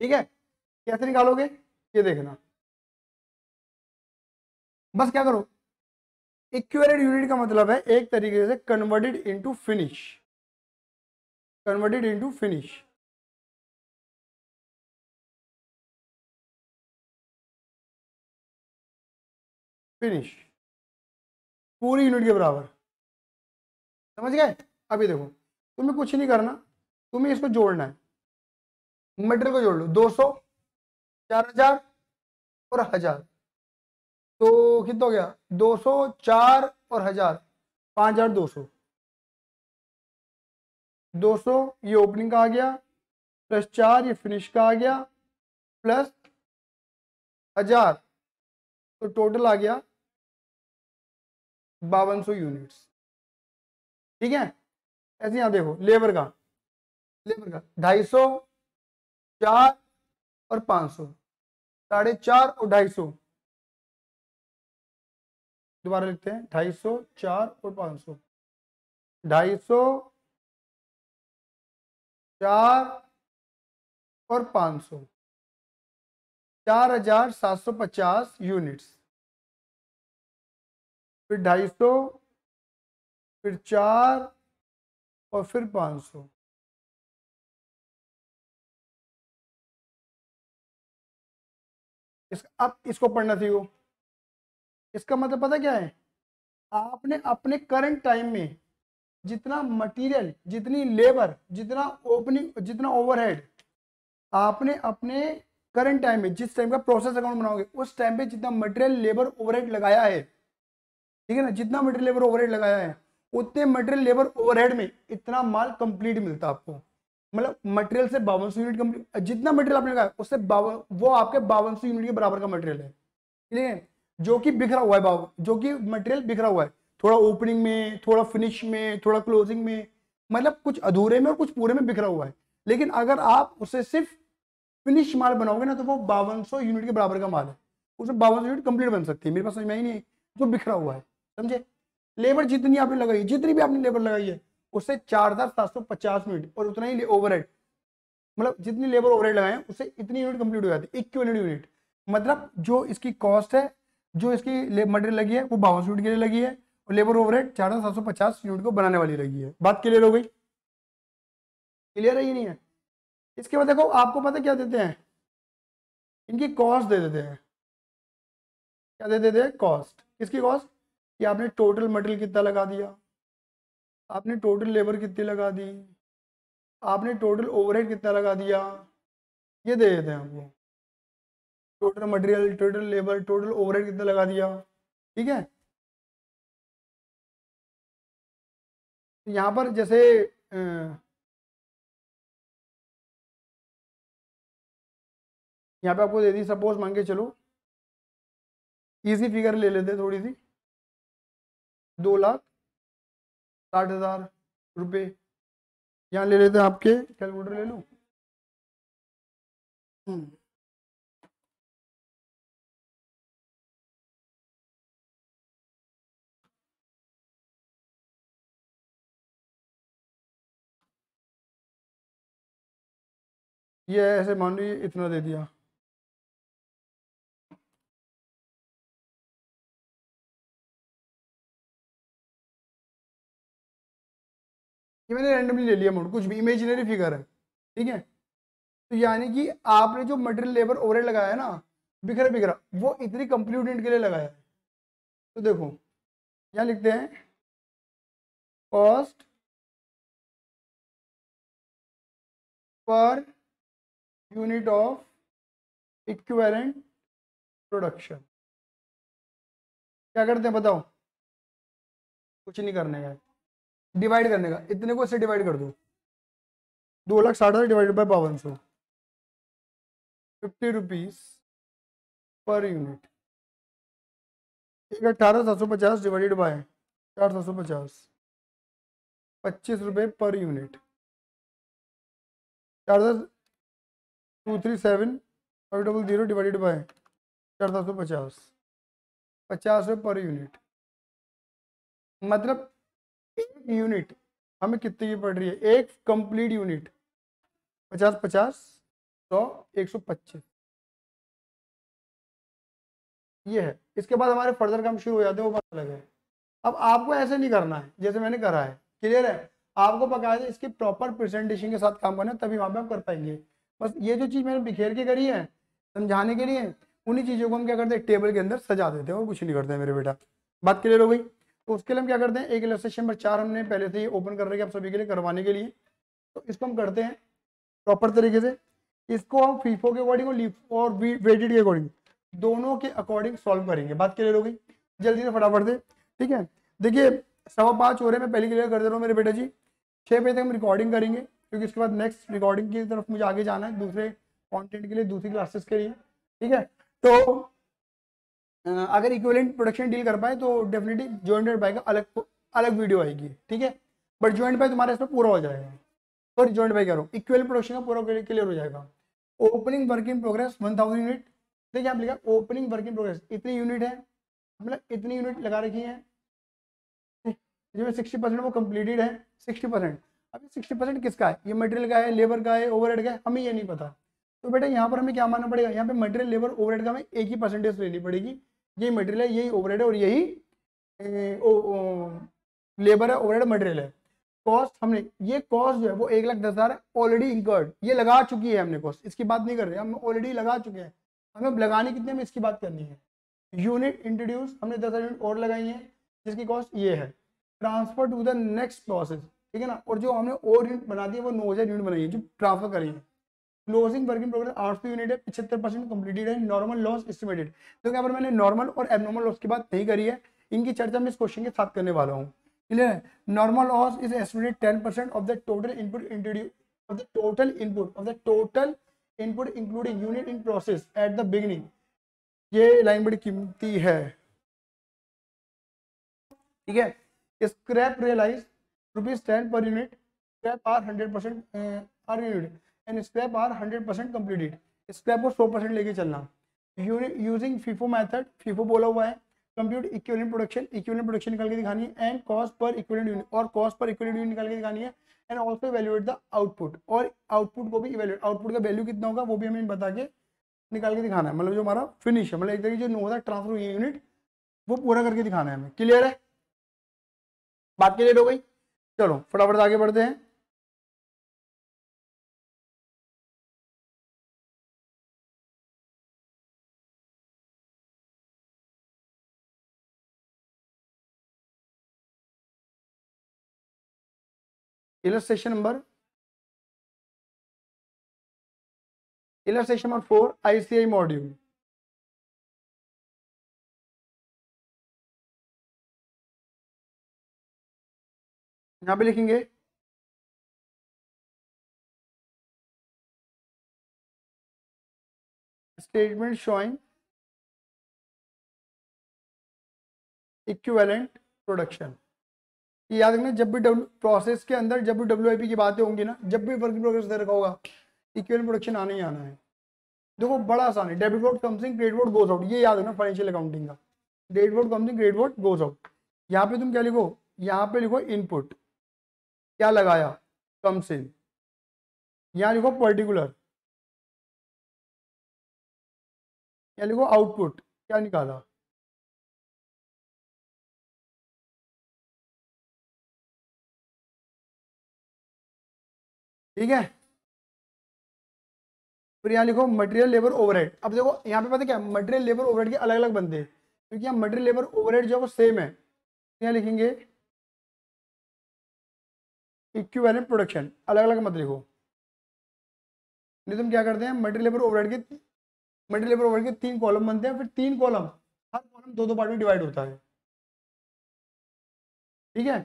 ठीक है, कैसे निकालोगे ये देखना। बस क्या करो, इक्विवेलेंट यूनिट का मतलब है एक तरीके से converted into finish, converted into finish. Finish पूरी यूनिट के बराबर। समझ गए? अभी देखो तुम्हें कुछ नहीं करना, तुम्हें इसको जोड़ना है, मटेरियल को जोड़ लो, 200, 4000 और 1000, तो कितना हो गया? 200, 4 और 1000, 5200। 200 ये ओपनिंग का आ गया, प्लस 4 ये फिनिश का आ गया, प्लस 1000, तो टोटल आ गया 5200 यूनिट्स। ठीक है, ऐसे यहां देखो लेबर का, 250, 4 और 500, 4.5 और 250। दोबारा लिखते हैं, 250, 4 और 500, 250, 4 और 500, 4750 यूनिट्स। फिर 250, फिर 4 और फिर 500। अब इसको पढ़ना सीखो। इसका मतलब पता क्या है? आपने अपने करंट टाइम में जितना मटेरियल, जितनी लेबर, जितना ओपनिंग, जितना ओवरहेड, आपने अपने करंट टाइम में जिस टाइम का प्रोसेस अकाउंट बनाओगे उस टाइम पे जितना मटेरियल, लेबर, ओवरहेड लगाया है, ठीक है ना, जितना मटेरियल, लेबर, ओवरहेड लगाया है, उतने मटेरियल, लेबर, ओवरहेड में इतना माल कंप्लीट मिलता है आपको। मतलब मटेरियल से 5200 यूनिट कंप्लीट, जितना मटेरियल आपने लगाया उससे वो आपके 5200 यूनिट के बराबर का मटेरियल है। ठीक है, जो कि बिखरा हुआ है, जो कि मटेरियल बिखरा हुआ है, थोड़ा ओपनिंग में, थोड़ा फिनिश में, थोड़ा क्लोजिंग में, मतलब कुछ अधूरे में और कुछ पूरे में बिखरा हुआ है। लेकिन अगर आप उसे सिर्फ फिनिश माल बनाओगे ना तो वो 5200 यूनिट के बराबर का माल है, उसमें 5200 यूनिट कंप्लीट बन सकती है। मेरे पास समझ में ही नहीं है जो बिखरा हुआ है, समझे। लेबर जितनी आपने लगाई, जितनी भी आपने लेबर लगाई है उससे 4750 यूनिट और उतना ही ओवरहेड, मतलब जितनी लेबर ओवरहेड लगाए उससे इतनी यूनिट कंप्लीट हो जाती है, इक्विवेलेंट यूनिट। मतलब जो इसकी कॉस्ट है, जो इसकी मटेरियल लगी है वो 5200 यूनिट के लिए लगी है और लेबर ओवरहेड 4750 यूनिट को बनाने वाली लगी है। बात क्लियर हो गई? क्लियर है? ये नहीं है? इसके बाद देखो आपको पता क्या देते हैं, इनकी कॉस्ट दे देते हैं। क्या दे देते हैं? कॉस्ट। किसकी कॉस्ट? कि आपने टोटल मटेरियल कितना लगा दिया, आपने टोटल लेबर कितनी लगा दी, आपने टोटल ओवरहेड कितना लगा दिया, ये दे देते हैं आपको। Total material, total labour, total overhead कितना लगा दिया, ठीक है। यहाँ पर जैसे यहाँ पे आपको दे दी, सपोज मान के चलो, इजी फिगर ले लेते थोड़ी सी, 2,60,000 रुपये। यहाँ ले लेते हैं, आपके कैलकुलेटर ले लूँ। ये ऐसे मान लो, ये इतना दे दिया, ये मैंने रैंडमली ले लिया अमाउंट, कुछ भी इमेजिनरी फिगर है, ठीक है। तो यानी कि आपने जो मटेरियल लेबर ओवरहेड लगाया है ना, बिखरा बिखरा, वो इतनी कंप्लीट यूनिट के लिए लगाया है। तो देखो यहाँ लिखते हैं cost per unit of equivalent production. क्या करते हैं बताओ? कुछ नहीं करने का, डिवाइड करने का, इतने को इससे डिवाइड कर दो, 2,60,000 divided by 5200, 50 rupees per unit. 18,750 divided by 4,750, 25 रुपये पर यूनिट। 4,237,500 डिवाइडेड बाय 4,750, 50 रुपये पर यूनिट। मतलब एक यूनिट हमें कितने की पड़ रही है? एक कंप्लीट यूनिट 50 50 100 125, ये है। इसके बाद हमारे फर्दर काम शुरू हो जाते हैं, वो बात अलग है। अब आपको ऐसे नहीं करना है जैसे मैंने करा है, क्लियर है। आपको बकायदा इसकी प्रॉपर प्रेजेंटेशन के साथ काम करना है, तभी वहां पे आप कर पाएंगे। बस ये जो चीज़ मैंने बिखेर के करी है समझाने के लिए, उन्हीं चीज़ों को हम क्या करते हैं, टेबल के अंदर सजा देते हैं और कुछ नहीं करते हैं मेरे बेटा। बात क्लियर हो गई? तो उसके लिए हम क्या करते हैं, एक इलस्ट्रेशन नंबर 4 हमने पहले से ही ओपन कर रखी है आप सभी के लिए करवाने के लिए। तो इसको हम करते हैं प्रॉपर तरीके से, इसको हम फीफो के अकॉर्डिंग और लीफ और वेटेड के अकॉर्डिंग, दोनों के अकॉर्डिंग सॉल्व करेंगे। बात क्लियर हो गई? जल्दी से फटाफट से, ठीक है। देखिए 5:15 हो रहे हैं, मैं पहले क्लियर कर दे रहा हूँ मेरे बेटा जी। 6 बजे तक हम रिकॉर्डिंग करेंगे, क्योंकि इसके बाद नेक्स्ट रिकॉर्डिंग की तरफ मुझे आगे जाना है, दूसरे कंटेंट के लिए, दूसरी क्लासेस के लिए, ठीक है। तो अगर इक्विवेलेंट प्रोडक्शन डील कर पाए तो डेफिनेटली जॉइंट बाय का अलग अलग वीडियो आएगी, ठीक है। बट जॉइंट बाय तुम्हारा इसमें पूरा हो जाएगा, सॉरी जॉइंट बाय कह रहा हूँ, इक्विवेलेंट प्रोडक्शन का पूरा क्लियर हो जाएगा। Opening work in progress 1000 unit. देखिए आप लिखा ओपनिंग वर्क इन प्रोग्रेस, इतनी यूनिट है, मतलब इतनी यूनिट लगा रखी है, जिसमें 60% वो कंप्लीटेड है। 60%, अभी 60% किसका है? ये मटेरियल का है, लेबर का है, ओवरहेड का है, हमें ये नहीं पता। तो बेटा यहाँ पर हमें क्या मानना पड़ेगा, यहाँ पे मटेरियल लेबर ओवरहेड का हमें एक ही परसेंटेज लेनी पड़ेगी। यही मटेरियल है, यही ओवरहेड है और यही लेबर है, ओवरहेड मटेरियल है। कॉस्ट हमने, ये कॉस्ट जो है वो 1,10,000 है, ऑलरेडी इंकर्ड, ये लगा चुकी है हमने कॉस्ट, इसकी बात नहीं कर रहे, हम ऑलरेडी लगा चुके हैं। हमें लगाने कितने में इसकी बात करनी है। यूनिट इंट्रोड्यूस हमने 10,000 यूनिट और लगाई है, जिसकी कॉस्ट ये है। Transfer to the next process, ठीक है ना। और जो हमने और यूनिट बना दी है वो 9,000 यूनिट बनाई है जो ट्रांसफर करी है। Closing work in progress 800 unit है, 75% कंप्लीटेड है। नॉर्मल लॉस एस्टिमेटेड, तो यहाँ पर मैंने नॉर्मल और एबनॉर्मल लॉस की बात नहीं करी है, इनकी चर्चा मैं इस क्वेश्चन के साथ करने वाला हूँ, क्लियर है। Normal loss is estimated 10% of the total input introduce of the total input including unit in process at the beginning. ये लाइन बड़ी कीमती है, ठीक है। स्क्रैप रियलाइज ₹10 पर unit, scrap are 100% are unit and scrap are 100% completed. Scrap को 100% लेके चलना। यूजिंग फीफो मेथड, फीफो बोला हुआ है, कंप्यूट इक्विवेलेंट प्रोडक्शन निकाल के दिखानी है and cost per equivalent unit, और कॉस्ट पर इक्विवेलेंट यूनिट निकाल के दिखानी है and also evaluate the output, और आउटपुट को भी इवैल्यूएट, आउटपुट का वैल्यू कितना होगा वो भी हमें बता के निकाल के दिखाना है। मतलब जो हमारा फिनिश है, मतलब एक तरीके जो 9 ट्रांसफर यूनिट वो पूरा करके दिखाना है हमें। क्लियर है, बात क्लियर हो गई? चलो फटाफट आगे बढ़ते हैं। Illustration number 4, ICI module. यहां पे लिखेंगे स्टेटमेंट शोइंग इक्विवेलेंट प्रोडक्शन। याद रखना, जब भी प्रोसेस के अंदर जब भी WIP की बातें होंगी ना, जब भी वर्क इन प्रोग्रेस दे रखा होगा, इक्विवेलेंट प्रोडक्शन आना ही आना है। देखो बड़ा आसान है, debit vote comes in, credit vote goes out, ये याद रखना फाइनेंशियल अकाउंटिंग का। Debit vote comes in, credit vote goes out. यहाँ पे तुम क्या लिखो, यहाँ पे लिखो इनपुट, क्या लगाया, कम्स इन। यहाँ लिखो पर्टिकुलर, यहाँ लिखो आउटपुट, क्या निकाला। ठीक है, फिर यहाँ लिखो मटेरियल लेबर ओवरहेड। अब देखो यहाँ पे पता क्या, मटेरियल लेबर ओवरहेड के अलग अलग बनते हैं, क्योंकि यहाँ मटेरियल लेबर ओवरहेड जो है वो सेम है। यहाँ लिखेंगे इक्विवेलेंट प्रोडक्शन, अलग अलग मत लिखो। नहीं तुम क्या करते हैं, मटेरियल लेबर ओवरहेड के 3 कॉलम बनते हैं, फिर 3 कॉलम, हर कॉलम 2 पार्ट में डिवाइड होता है। ठीक है,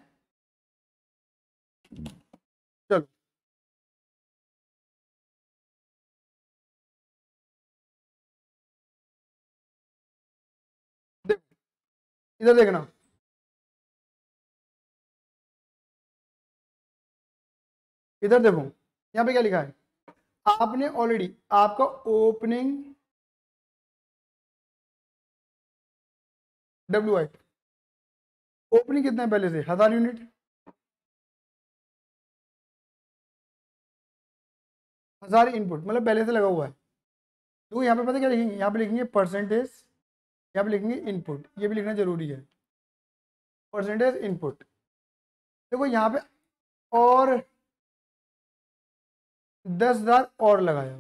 चलो देखो, इधर देखना, इधर देखो, यहाँ पे क्या लिखा है, आपने ऑलरेडी आपका ओपनिंग WI, ओपनिंग कितना है पहले से, 1000 यूनिट, 1000 इनपुट मतलब पहले से लगा हुआ है। तो यहाँ पे पता क्या लिखेंगे, यहाँ पे लिखेंगे परसेंटेज, यहाँ पे लिखेंगे इनपुट, ये भी लिखना जरूरी है, परसेंटेज इनपुट। देखो यहाँ पे और 10,000 और लगाया,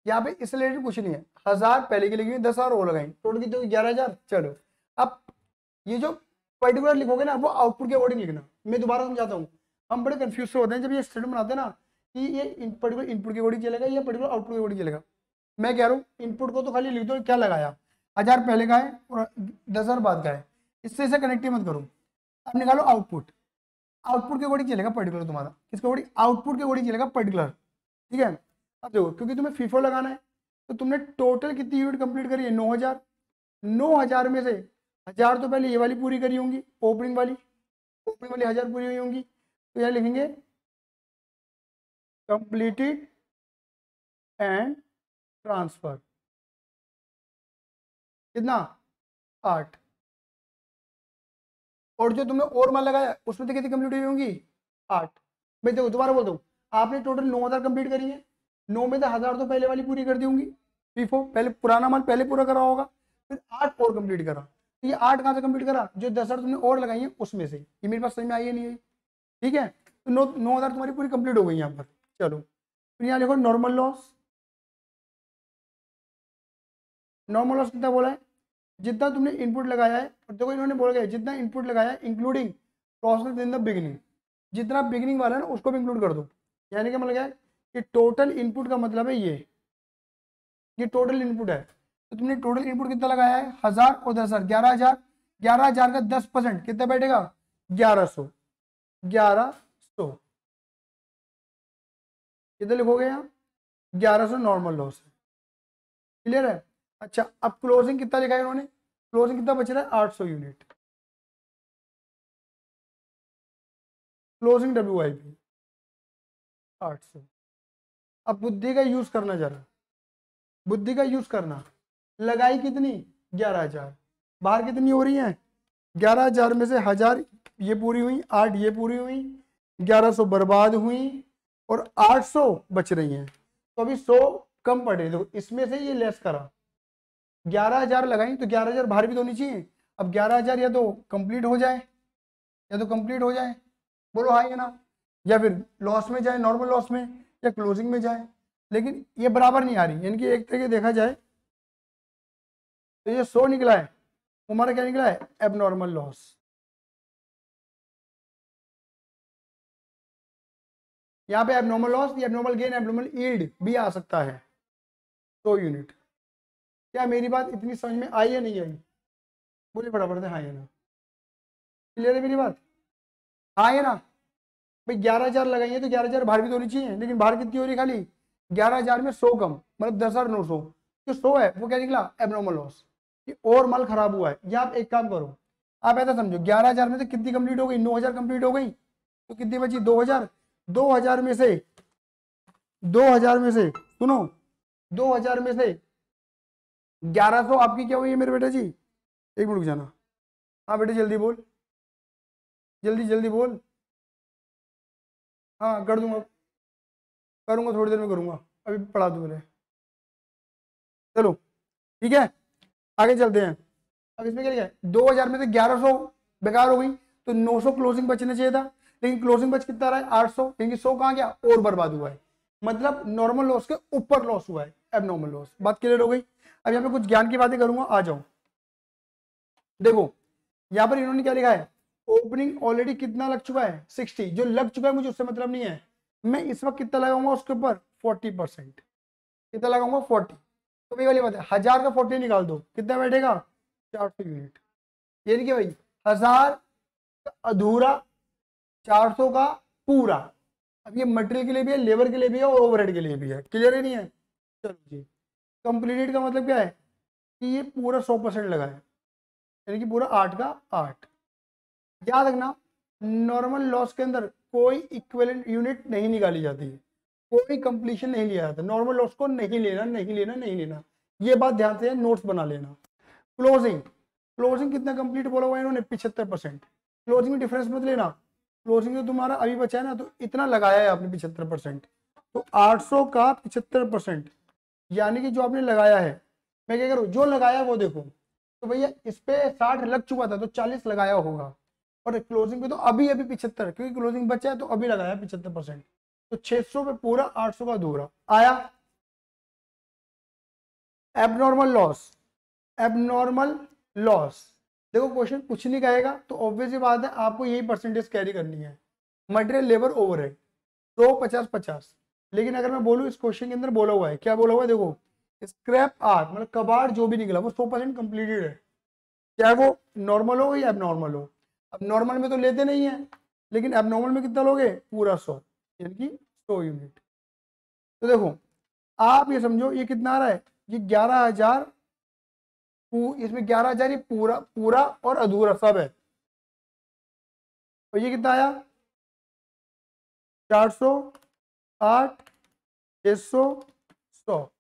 यहाँ पे इस रिलेटेड कुछ नहीं है, 1000 पहले के लिखेंगे, 10,000 और लगाएंगे, टोटल कितने हुए, 11,000। चलो अब ये जो पर्टिकुलर लिखोगे ना वो आउटपुट के अकॉर्डिंग लिखना। मैं दोबारा समझाता हूँ, हम बड़े कंफ्यूज से होते हैं जब ये स्टेटमेंट बनाते हैं ना, कि ये पर्टिकुलर इनपुट के अकॉर्डिंग चलेगा या पर्टिकुलर आउटपुट के अकॉर्डिंग चलेगा। मैं कह रहा हूँ इनपुट को तो खाली लिख दो क्या लगाया, 1000 पहले का है और 10,000 बाद का है, इससे इसे कनेक्ट मत करो। अब निकालो आउटपुट, आउटपुट के अकॉर्डिंग चलेगा पर्टिकुलर तुम्हारा, किसके अकॉर्डिंग, आउटपुट के अकॉर्डिंग चलेगा पर्टिकुलर। ठीक है, अब देखो क्योंकि तुम्हें फीफो लगाना है, तो तुमने टोटल कितनी यूनिट कंप्लीट करी है, 9,000। 9,000 में से 1000 तो पहले ये वाली पूरी करी होंगी, ओपनिंग वाली 1000 पूरी हुई होंगी, तो यहाँ लिखेंगे कंप्लीटेड एंड ट्रांसफर, कितना, 8। और जो तुमने और माल लगाया उसमें से कितनी कंप्लीट हुई होंगी, 8। मैं देखो दोबारा बोलता हूँ, आपने टोटल 9,000 कंप्लीट करी है, 9 में से 1000 तो पहले वाली पूरी कर दी होंगी, फीफो पहले पुराना माल पहले पूरा करा होगा, फिर 8 और कंप्लीट करा। तो ये 8 कहाँ से कंप्लीट करा, जो 10,000 तुमने और लगाई है उसमें से। ये मेरे पास समझ में आई है नहीं आई? ठीक है, तो 9,000 तुम्हारी पूरी कंप्लीट हो गई यहाँ पर। चलो फिर यहाँ लिखो नॉर्मल लॉस। नॉर्मल लॉस कितना बोला है, जितना तुमने इनपुट लगाया है, और देखो इन्होंने बोला है जितना इनपुट लगाया है including process in the beginning, जितना बिगिनिंग वाला है ना उसको भी इंक्लूड कर दो। यानी कि मतलब क्या है कि टोटल इनपुट का मतलब है ये टोटल इनपुट है। तो तुमने टोटल इनपुट कितना लगाया है, 1000 और 10,000, 11,000। 11,000 का 10% कितना बैठेगा, 1100। 1100 कितना लिखोगे यहाँ, 1100 नॉर्मल लॉस है। क्लियर है? अच्छा अब क्लोजिंग कितना लिखा है इन्होंने, क्लोजिंग कितना बच रहा है, 800 यूनिट। Closing WIP 800। अब बुद्धि का यूज करना जरा, बुद्धि का यूज करना। लगाई कितनी? 11,000। बाहर कितनी हो रही है? 11,000 में से 1,000 ये पूरी हुई, 8 ये पूरी हुई, 1100 बर्बाद हुई और 800 बच रही हैं। तो अभी 100 कम पड़े। देखो इसमें से ये लेस करा, 11,000 लगाई तो 11,000 बाहर भी तो होनी चाहिए। अब 11,000 या तो कंप्लीट हो जाए, या तो कंप्लीट हो जाए, बोलो हाँ या ना, या फिर लॉस में जाए, नॉर्मल लॉस में, या क्लोजिंग में जाए। लेकिन ये बराबर नहीं आ रही, यानी कि एक तरीके देखा जाए तो ये 100 निकला है, हमारा क्या निकला है? Abnormal loss. यहाँ पे एबनॉर्मल लॉस या एबनॉर्मल गेन, एबनॉर्मल यील्ड भी आ सकता है 100 यूनिट। क्या मेरी बात इतनी समझ में आई या नहीं आई? बोलिए फटाफट से हाँ या ना। क्लियर है मेरी बात? हाँ या ना? भाई 11,000 लगाइए तो 11,000 बाहर भी तो होनी चाहिए, लेकिन बाहर कितनी हो रही खाली? 11,000 में 100 कम, मतलब 10,900। जो 100 है वो क्या निकला? Abnormal loss. ये और माल खराब हुआ है। या आप एक काम करो, आप ऐसा समझो 11,000 में से कितनी कंप्लीट हो गई? 9,000 कंप्लीट हो गई, तो कितनी बची? 2,000। 2,000 में से 2,000 में से सुनो, 2,000 में से 1,100 आपकी क्या हुई है मेरे बेटा जी? एक मिनट रुक जाना। हाँ बेटे जल्दी बोल, जल्दी जल्दी बोल। हाँ कर दूंगा, करूंगा थोड़ी देर में करूंगा, अभी पढ़ा दूं मेरे। चलो ठीक है, आगे चलते हैं। अब इसमें क्या लिखा है? 2,000 में से 1,100 बेकार हो गई, तो 900 क्लोजिंग बचना चाहिए था, लेकिन क्लोजिंग बच कितना रहा है? 800, क्योंकि 100 कहाँ गया? और बर्बाद हुआ है। मतलब नॉर्मल लॉस के ऊपर लॉस हुआ है, एबनॉर्मल लॉस। बात क्लियर हो गई? अब यहाँ पे कुछ ज्ञान की बातें करूंगा, आ जाओ। देखो यहाँ पर इन्होंने क्या लिखा है? ओपनिंग ऑलरेडी कितना लग चुका है? 60। जो लग चुका है मुझे उससे मतलब नहीं है, मैं इस वक्त कितना लगाऊंगा उसके ऊपर? 40%। कितना लगाऊंगा? 40। तो भाई वाली बात है, 1,000 का 40 निकाल दो, कितना बैठेगा? 400 यूनिट। यानी कि भाई 1,000 का अधूरा, 400 का पूरा। अब ये मटेरियल के लिए भी है, लेबर के लिए भी है और ओवरहेड के लिए भी है। क्लियर ही नहीं है? चलो जी, कंप्लीटेड का मतलब क्या है? कि ये पूरा 100% लगा है, यानी कि पूरा 8 का 8। याद रखना, नॉर्मल लॉस के अंदर कोई इक्विवेलेंट यूनिट नहीं निकाली जाती है, कोई कंप्लीशन नहीं लिया जाता। नॉर्मल लॉस को नहीं लेना, नहीं लेना, नहीं लेना। ये बात ध्यान से नोट्स बना लेना। क्लोजिंग, क्लोजिंग कितना कंप्लीट बोला हुआ है इन्होंने? 75%। क्लोजिंग में डिफरेंस मत लेना, क्लोजिंग तो तुम्हारा अभी बचा है ना, तो इतना लगाया है आपने 75%, तो 800 का 75%, यानी कि जो आपने लगाया है, मैं क्या करूँ, जो लगाया वो देखो, तो भैया इस पे 60 लग चुका था तो 40 लगाया होगा, और क्लोजिंग पे तो अभी अभी 75, क्योंकि क्लोजिंग बचा है तो अभी लगाया 75%। तो 600 पे पूरा, 800 का अधूरा आया। एबनॉर्मल लॉस, एबनॉर्मल लॉस, देखो क्वेश्चन कुछ नहीं कहेगा तो ऑब्वियसली बात है आपको यही परसेंटेज कैरी करनी है। Material labour overhead 100 50 50। लेकिन अगर मैं बोलूँ, इस क्वेश्चन के अंदर बोला हुआ है, क्या बोला हुआ है? देखो स्क्रैप आर्क, मतलब कबाड़ जो भी निकला वो 100% कंप्लीटेड है, चाहे वो नॉर्मल हो या एबनॉर्मल हो। अब नॉर्मल में तो लेते नहीं है, लेकिन एबनॉर्मल में कितना लोगे? पूरा 100, यानी कि 100 यूनिट। तो देखो आप ये समझो, ये कितना आ रहा है? ये 11,000, इसमें 11,000 ये पूरा पूरा और अधूरा सब है। और ये कितना आया? 400, 8, 600, 100,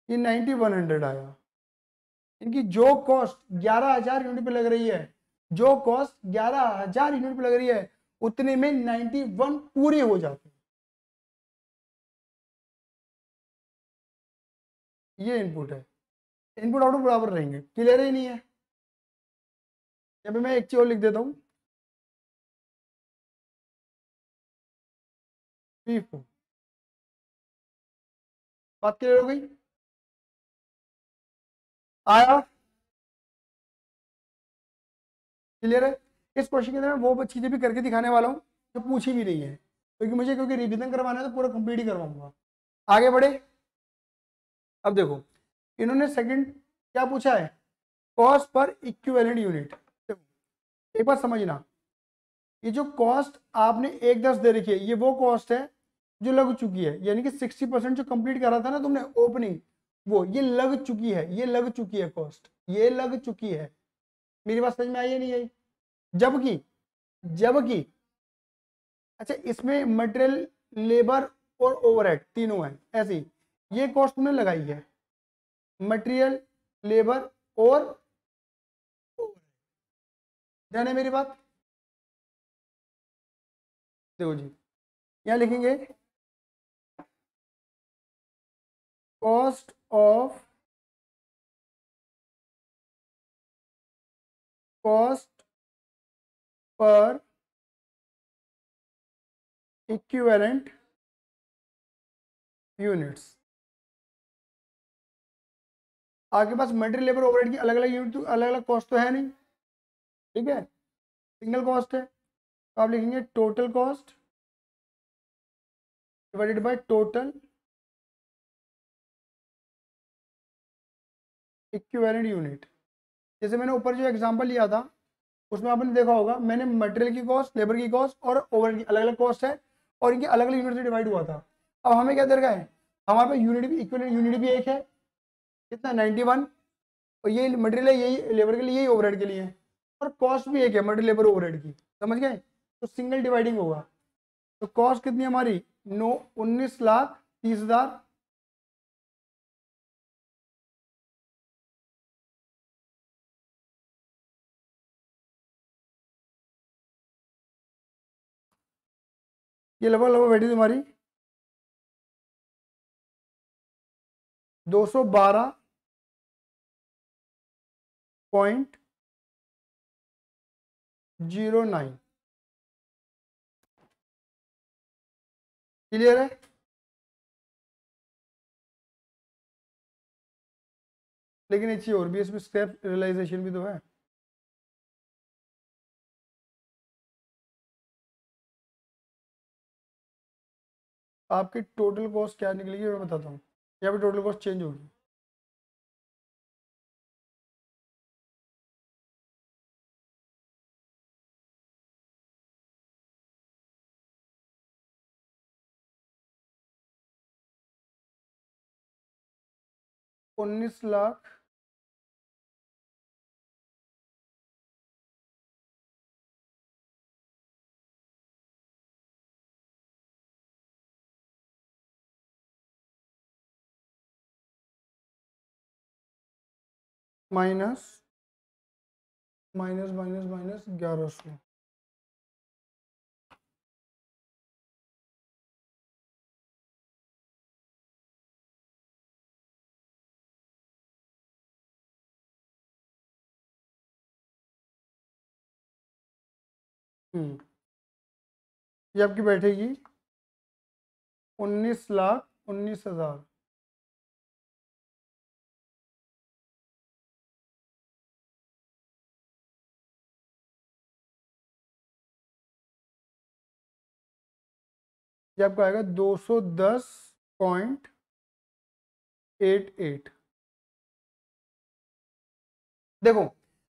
ये 9100 आया। इनकी जो कॉस्ट 11,000 यूनिट पे लग रही है, जो कॉस्ट 11,000 यूनिट पे लग रही है, उतने में 91 पूरी हो जाती है। ये इनपुट है, इनपुट आउटपुट बराबर रहेंगे। क्लियर ही नहीं है? यहाँ पे मैं एक चीज और लिख देता हूँ, FIFO। बात क्लियर हो गई? आया? क्लियर है? इस क्वेश्चन के अंदर मैं वो चीजें भी करके दिखाने वाला हूँ जो पूछी भी नहीं है, क्योंकि मुझे रिवीजन करवाना है तो पूरा कंप्लीट ही करवाऊंगा। आगे बढ़े। अब देखो इन्होंने सेकंड क्या पूछा है? Cost per equivalent unit. एक बात समझना, ये जो कॉस्ट आपने 1,10 दे रखी है, ये वो कॉस्ट है जो लग चुकी है, यानी कि 60% जो कंप्लीट करा था ना तुमने ओपनिंग, वो ये लग चुकी है, ये लग चुकी है कॉस्ट, ये लग चुकी है। मेरी बात समझ में आई या नहीं आई? जबकि जबकि अच्छा, इसमें मटेरियल, लेबर और ओवरहेड तीनों है, ऐसे ही ये कॉस्ट तुमने लगाई है, मटेरियल, लेबर और overhead। ध्यान है मेरी बात? देखो जी, यहाँ लिखेंगे cost of, cost per equivalent units. आपके पास मटेरियल, लेबर, ओवरहेड की अलग अलग यूनिट, अलग अलग कॉस्ट तो है नहीं, ठीक है, सिंगल कॉस्ट है, तो आप लिखेंगे total cost divided by total equivalent unit. जैसे मैंने ऊपर जो एग्जांपल लिया था उसमें आपने देखा होगा, मैंने मटेरियल की कॉस्ट, लेबर की कॉस्ट और ओवरहेड की अलग अलग कॉस्ट है और इनके अलग अलग यूनिट से डिवाइड हुआ था। अब हमें क्या दे रखा है, हमारे पास यूनिट भी, इक्विवेलेंट यूनिट भी एक है, कितना 91, और ये मटेरियल है, यही लेबर के लिए, यही ओवरहेड के लिए है, और कॉस्ट भी एक है मटेरियल, लेबर, ओवरहेड की, समझ गए? तो सिंगल डिवाइडिंग होगा। तो कॉस्ट कितनी हमारी, 19,30,000, ये लगभग लगभग बैठी तुम्हारी 212.09। क्लियर है? लेकिन एक चीज और भी है, इसमें स्क्रैप रियलाइजेशन भी तो है। आपकी टोटल कॉस्ट क्या निकलेगी मैं बताता हूँ, यहाँ पे टोटल कॉस्ट चेंज होगी। उन्नीस lakh minus minus minus minus 1100, ये आपकी बैठेगी 19,19,000। ये आपका आएगा 210.88। देखो,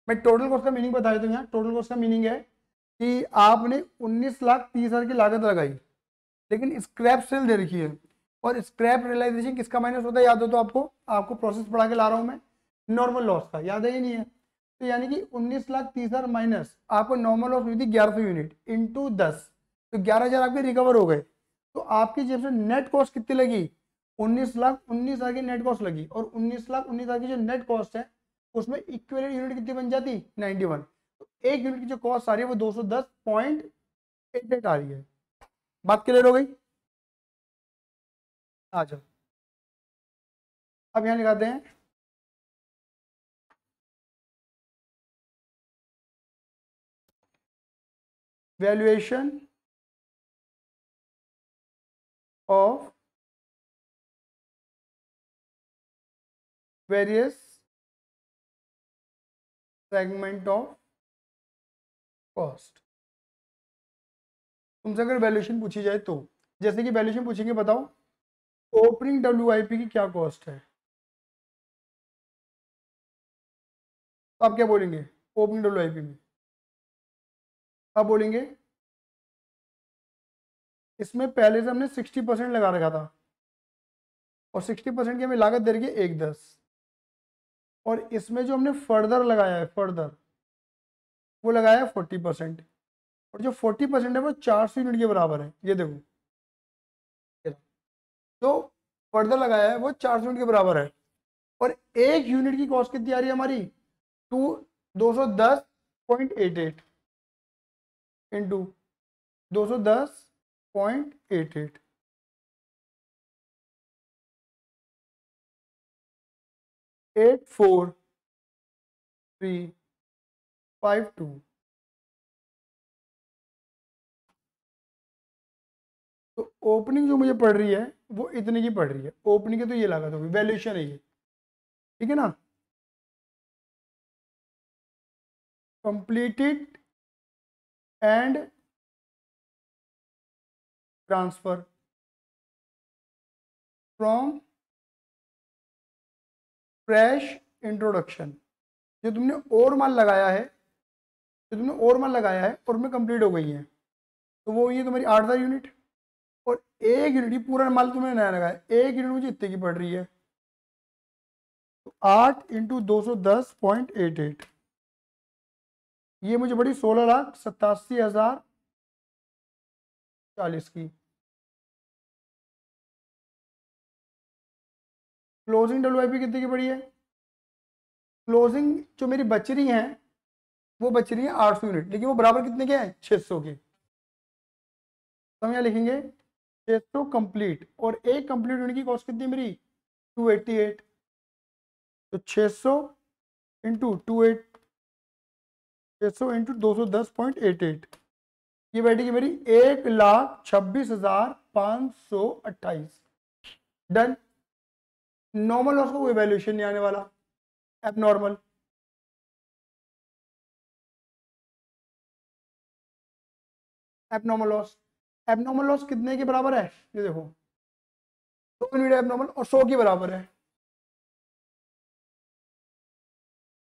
मैं टोटल कॉस्ट का मीनिंग बता देता हूँ। यहाँ टोटल कॉस्ट का मीनिंग है कि आपने 19,30,000 की लागत लगाई, लेकिन स्क्रैप सेल दे रखी है, और स्क्रैप रियलाइजेशन किसका माइनस होता है, याद हो तो आपको, आपको प्रोसेस पढ़ा के ला रहा हूँ मैं, नॉर्मल लॉस का, याद है ये नहीं है? तो यानी कि 19,30,000 माइनस आपको नॉर्मल लॉस हुई थी 1100 यूनिट इंटू 10, तो 11,000 आपके रिकवर हो गए। तो आपकी जेब से नेट कॉस्ट कितनी लगी, 19,19,000 की नेट कॉस्ट लगी, और 19,19,000 की जो नेट कॉस्ट है उसमें इक्विवेलेंट यूनिट कितनी बन जाती, 91। तो एक यूनिट की जो कॉस्ट आ रही है वो 210.88 आ रही है। बात क्लियर हो गई? आ जाओ, अब यहाँ लिखाते हैं valuation of various segment of cost. तुमसे अगर वैल्यूएशन पूछी जाए तो, जैसे कि वैल्यूएशन पूछेंगे, बताओ ओपनिंग डब्ल्यूआईपी की क्या कॉस्ट है, तो आप क्या बोलेंगे ओपनिंग डब्ल्यूआईपी में? आप बोलेंगे इसमें पहले से हमने 60% लगा रखा था, और 60% की हमें लागत दे रही है 110, और इसमें जो हमने फर्दर लगाया है, फर्दर वो लगाया है 40%। और जो 40% है वो 400 यूनिट के बराबर है। ये देखो, जो फर्दर लगाया है वो 400 यूनिट के बराबर है। और एक यूनिट की कॉस्ट कितनी आ रही है हमारी, 210.88 इंटू 210.88, 84352। तो ओपनिंग जो मुझे पड़ रही है वो इतने की पड़ रही है। ओपनिंग की तो ये लागत होगी, वैल्यूएशन है ये, ठीक है ना। Completed and transfer from fresh introduction. जो तुमने और माल लगाया है, और में कंप्लीट हो गई है, तो वो ये तुम्हारी 8,000 यूनिट। और एक यूनिट, ये पूरा माल तुमने नया लगाया, एक यूनिट मुझे इतने की पड़ रही है। तो 8 इंटू 210.88, ये मुझे बड़ी 16,87,040 की। क्लोजिंग डब्ल्यूआईपी कितने की पड़ी है? क्लोजिंग जो मेरी बच रही है वो बच रही है 800 यूनिट, लेकिन वो बराबर कितने के हैं, 600 के। तो हम यहाँ लिखेंगे 600 कंप्लीट, और एक कंप्लीट यूनिट की कॉस्ट कितनी है मेरी, 288। तो 600 इंटू 210.88, ये बैठेगी मेरी 1,26,528। डन। नॉर्मल लॉस का कोई वैल्यूएशन नहीं आने वाला, एबनॉर्मल। एबनॉर्मल लॉस कितने के बराबर है, ये देखो, 2 यूनिट एबनॉर्मल और 100 के बराबर है।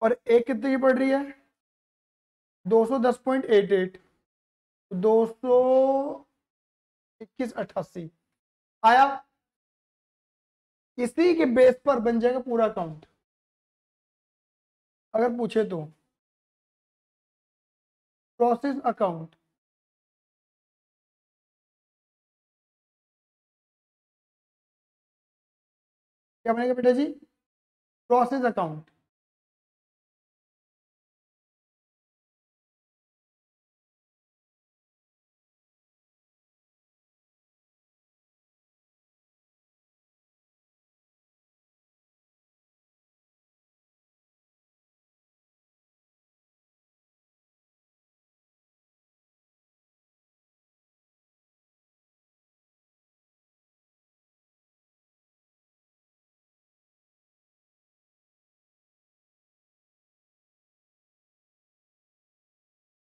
और एक कितने की पड़ रही है, 210.88, 221.88 आया। इसी के बेस पर बन जाएगा पूरा अकाउंट, अगर पूछे तो। प्रोसेस अकाउंट, क्या बनेगा बेटा जी, प्रोसेस अकाउंट।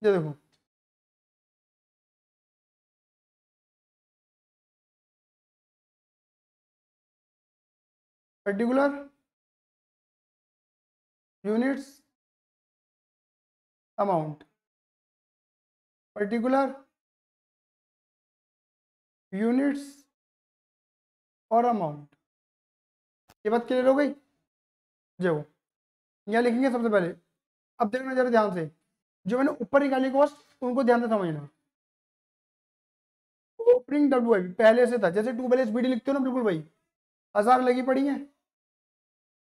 ये देखो, particular units amount, particular units और अमाउंट। ये बात क्लियर हो गई। जो यहाँ लिखेंगे सबसे पहले, अब देखना जरा ध्यान से, जो मैंने ऊपर निकाली कॉस्ट उनको ध्यान से समझना। ओपनिंग डब्ल्यू पहले से था, जैसे 2 बैलेंस बीडी लिखते हो ना, बिल्कुल भाई, 1000 लगी पड़ी है।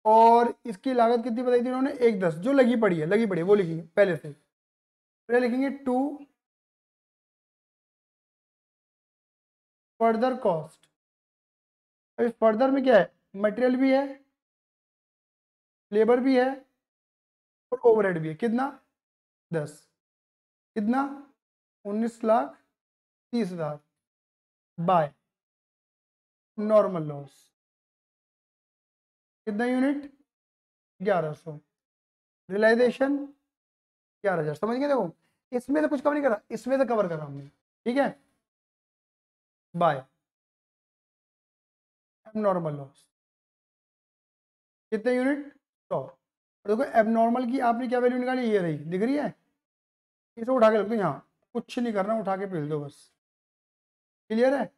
और इसकी लागत कितनी बताई थी उन्होंने, 110, जो लगी पड़ी है वो लिखेंगे पहले से। फिर लिखेंगे 2 फर्दर कॉस्ट। अभी फर्दर में क्या है, मटेरियल भी है, लेबर भी है, और ओवरहेड भी है। कितना, 10, कितना, 19,30,000 बाय नॉर्मल लॉस। कितना यूनिट, 1100। रियलाइजेशन 11,000। समझ गए। देखो, इसमें से कुछ कवर नहीं करा, इसमें से कवर करा हमने, ठीक है। बाय एबनॉर्मल लॉस, कितने यूनिट, 100। देखो एबनॉर्मल की आपने क्या वैल्यू निकाली, ये रही, दिख रही है। इसे उठा के रख दो यहाँ, कुछ नहीं करना, उठा के भेज दो बस। क्लियर है।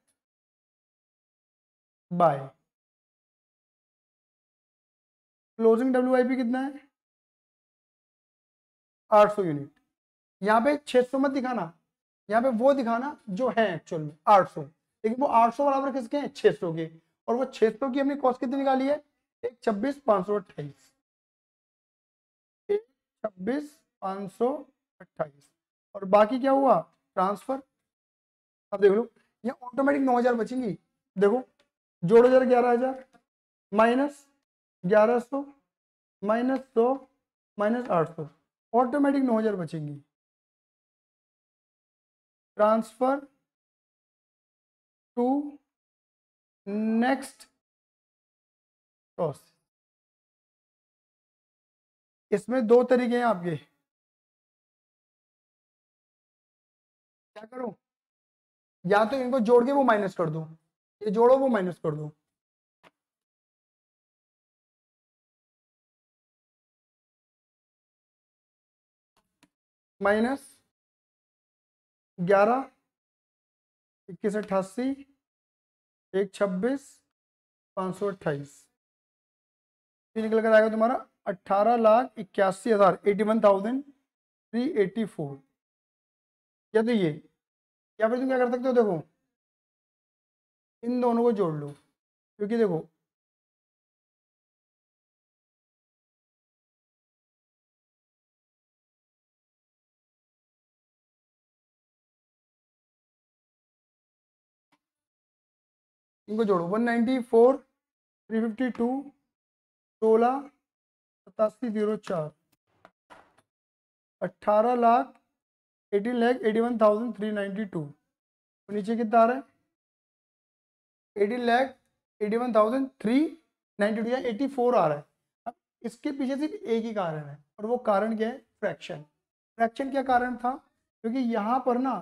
बाय क्लोजिंग डब्ल्यूआईपी कितना है, 800 यूनिट। यहाँ पे 600 मत दिखाना, यहाँ पे वो दिखाना जो है एक्चुअल में 800, लेकिन वो 800 बराबर किसके हैं 600 के, और वो 600 की हमने कॉस्ट कितनी निकाली है 126,528, 126,528, और बाकी क्या हुआ ट्रांसफर। अब देख लो ये ऑटोमेटिक 9,000 बचेंगी, देखो जोड़ो जरा 11,000 माइनस 1100 माइनस 100 माइनस 800, ऑटोमेटिक 9,000 बचेंगी। ट्रांसफर टू नेक्स्ट प्रोसेस, इसमें दो तरीके हैं आपके, क्या करो या तो इनको जोड़ के वो माइनस कर दो, ये जोड़ो वो माइनस कर दो, माइनस 11 21 88 126,528, ये निकल कर आएगा तुम्हारा 18,81,000 81,384, या तो ये, या फिर तुम क्या कर सकते हो देखो इन दोनों को जोड़ लो, क्योंकि देखो इनको जोड़ो 194 352 16 8704 18,81,392, नीचे कितना आ रहा है 18,81,392 या 84 आ रहा है। अब इसके पीछे सिर्फ एक ही कारण है, और वो कारण क्या है फ्रैक्शन। फ्रैक्शन क्या कारण था, क्योंकि यहाँ पर ना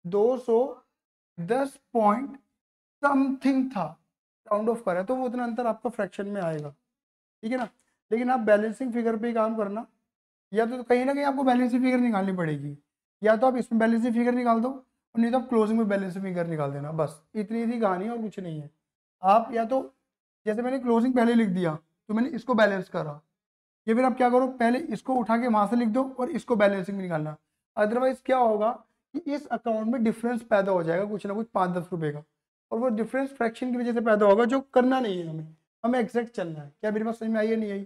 210 पॉइंट समथिंग था, राउंड ऑफ करा तो वो उतना अंतर आपका फ्रैक्शन में आएगा, ठीक है ना। लेकिन आप बैलेंसिंग फिगर पे ही काम करना, या तो कहीं ना कहीं आपको बैलेंसिंग फिगर निकालनी पड़ेगी, या तो आप इसमें बैलेंसिंग फिगर निकाल दो, और नहीं तो आप क्लोजिंग में बैलेंसिंग फिगर निकाल देना, बस इतनी सी कहानी है और कुछ नहीं है। आप या तो जैसे मैंने क्लोजिंग पहले लिख दिया तो मैंने इसको बैलेंस करा, या फिर आप क्या करो पहले इसको उठा के वहां से लिख दो और इसको बैलेंसिंग में निकालना। अदरवाइज क्या होगा कि इस अकाउंट में डिफरेंस पैदा हो जाएगा कुछ ना कुछ 5-10 रुपए का, और वो डिफरेंस फ्रैक्शन की वजह से पैदा होगा, जो करना नहीं है हमें, हमें एग्जैक्ट चलना है। क्या मेरी बात समझ में आई है नहीं आई,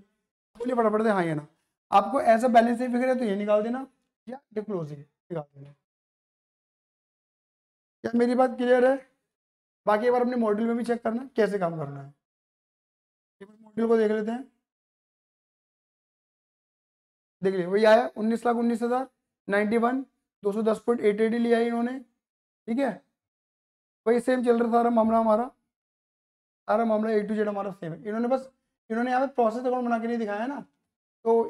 बोलिए फटाफट से हाँ या ना। आपको ऐसा बैलेंसिंग फिगर है तो ये निकाल देना, या क्लोजिंग निकाल देना। क्या मेरी बात क्लियर है। बाकी एक बार अपने मॉड्यूल में भी चेक करना कैसे काम करना है, मॉड्यूल को देख लेते हैं। देख लिया वही आया 19,19,000 91 210.88 लिया है इन्होंने, ठीक है। वही सेम चल रहा सारा मामला, हमारा सारा मामला A to Z हमारा सेम है। इन्होंने यहाँ पे प्रोसेस अकाउंट बना के नहीं दिखाया ना, तो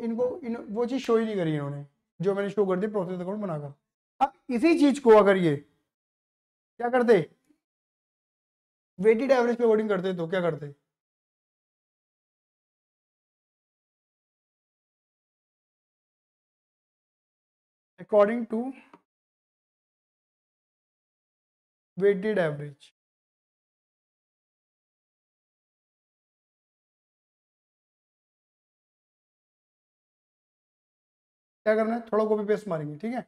वो चीज़ शो ही नहीं करी इन्होंने, जो मैंने शो कर दी प्रोसेस अकाउंट बनाकर। अब इसी चीज को अगर ये क्या करते वेटेड एवरेज पे वोटिंग करते तो क्या करते, अकॉर्डिंग टू वेटेड एवरेज, क्या करना है थोड़ा कॉपी पेस्ट मारेंगे, ठीक है।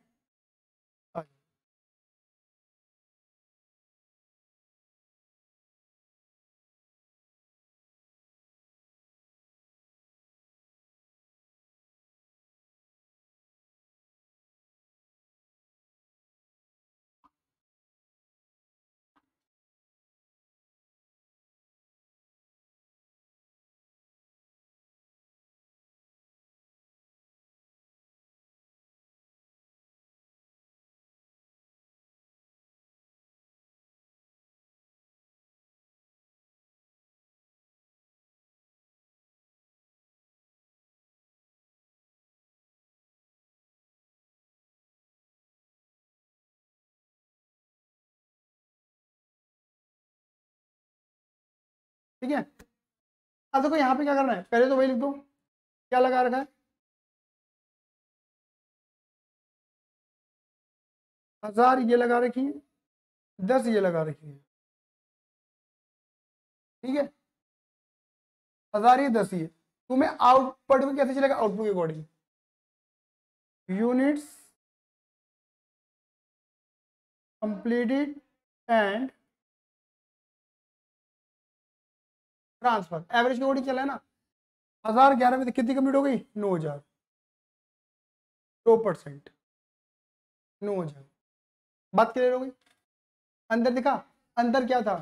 ठीक है, अब देखो यहाँ पे क्या करना है, पहले तो वही लिख दो क्या लगा रखा है, 1,000 ये लगा रखी है, 10 ये लगा रखी है, ठीक है। 1,000 ये 10 ये, तुम्हें आउटपुट में कैसे चलेगा, आउटपुट के according units completed and transfer. Average के अकॉर्डिंग चला है ना, 1011 में कितनी कंप्लीट हो गई? 9000, 2%, 9000। बात क्लियर हो गई? अंदर दिखा, अंदर क्या था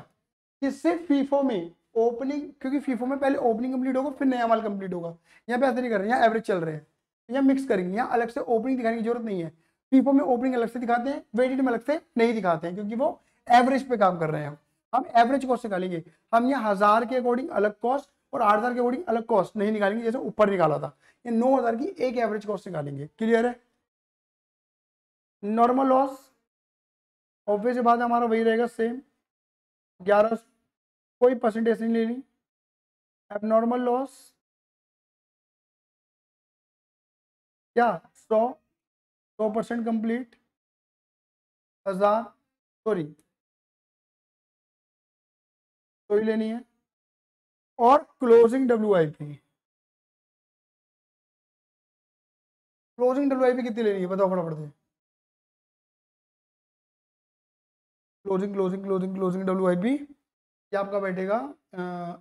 कि सिर्फ फीफो में ओपनिंग, क्योंकि फीफो में पहले ओपनिंग कंप्लीट होगा फिर नया माल कंप्लीट होगा। यहाँ पे ऐसा नहीं कर रहे हैं, यहाँ एवरेज चल रहे हैं, यहाँ मिक्स करेंगे, यहाँ अलग से ओपनिंग दिखाने की जरूरत नहीं है। फीफो में ओपनिंग अलग से दिखाते हैं, वेटेड में अलग से नहीं दिखाते हैं, क्योंकि वो एवरेज पे काम कर रहे हैं। हम एवरेज कॉस्ट निकालेंगे, हम यहाँ 1000 के अकॉर्डिंग अलग कॉस्ट और 8000 के अकॉर्डिंग अलग कॉस्ट नहीं निकालेंगे जैसे ऊपर निकाला था। ये 9000 की एक एवरेज कॉस्ट निकालेंगे। क्लियर है? नॉर्मल लॉस ऑब्वियस बात है हमारा वही रहेगा सेम, 11, कोई परसेंटेज नहीं लेनी। एबनॉर्मल लॉस क्या? 100% कंप्लीट, 1000 सॉरी कोई लेनी है। और क्लोजिंग WIP, क्लोजिंग WIP कितनी लेनी है बताओ फटाफट से। Closing closing closing closing WIP ये आपका बैठेगा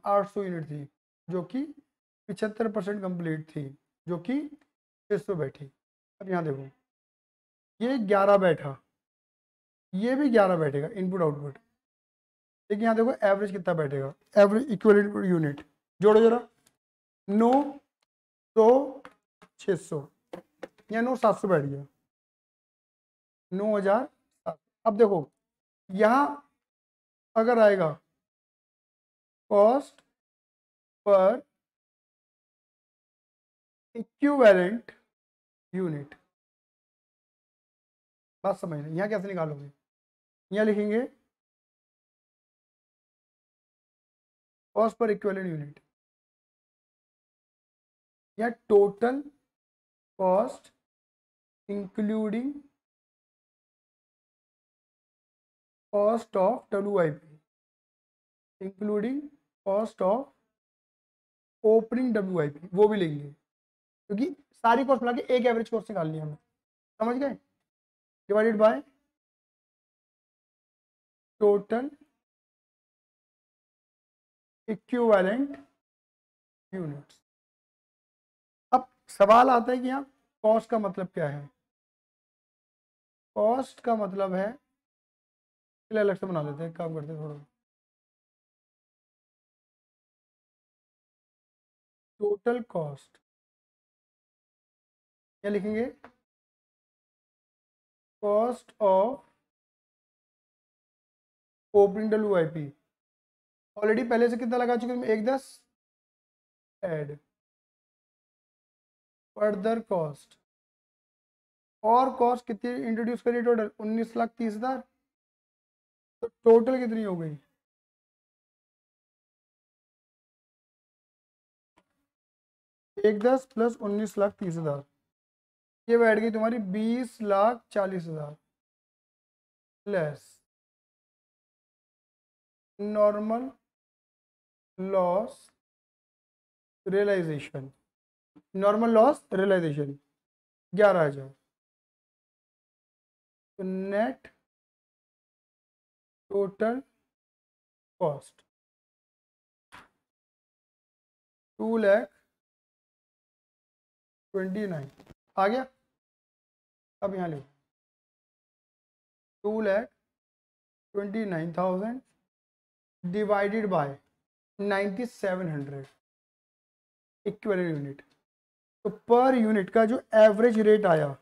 800 यूनिट थी, जो कि 75% कंप्लीट थी, जो कि 600 बैठी। अब यहाँ देखो, ये 11 बैठा, ये भी 11 बैठेगा इनपुट आउटपुट। लेकिन यहाँ देखो एवरेज कितना बैठेगा, एवरेज इक्विवेलेंट यूनिट जोड़ो जरा, 9, 100, 600, या 9700 बैठ गया, 9007। अब देखो यहाँ अगर आएगा कॉस्ट पर इक्विवेलेंट यूनिट, बात समझ लें, यहाँ कैसे निकालोगे? यहाँ लिखेंगे कॉस्ट पर इक्विवेलेंट यूनिट, या total cost including cost of WIP, including cost of opening WIP, वो भी लेंगे, क्योंकि सारी कॉस्ट मिला के एक एवरेज कॉस्ट निकालनी है हमें। समझ गए? Divided by total equivalent units. अब सवाल आता है कि यहाँ कॉस्ट का मतलब क्या है? कॉस्ट का मतलब है, चलिए अलग से बना देते हैं, काम करते हैं थोड़ा। टोटल कॉस्ट क्या लिखेंगे? Cost of opening WIP। Already पहले से कितना लगा चुके हैं? 110 ऐड फर्दर कॉस्ट, और कॉस्ट कितनी इंट्रोड्यूस करी टोटल? 19,30,000। तो टोटल कितनी हो गई? 110 प्लस 19,30,000, ये बैठ गई तुम्हारी 20,40,000 less normal loss realization. Normal loss realization 11,000। तो नेट टोटल कॉस्ट 2,29,000 आ गया। अब यहाँ लिखो 2,29,000 डिवाइडेड बाय 9,700 इक्विवेलेंट यूनिट। तो पर यूनिट का जो एवरेज रेट आया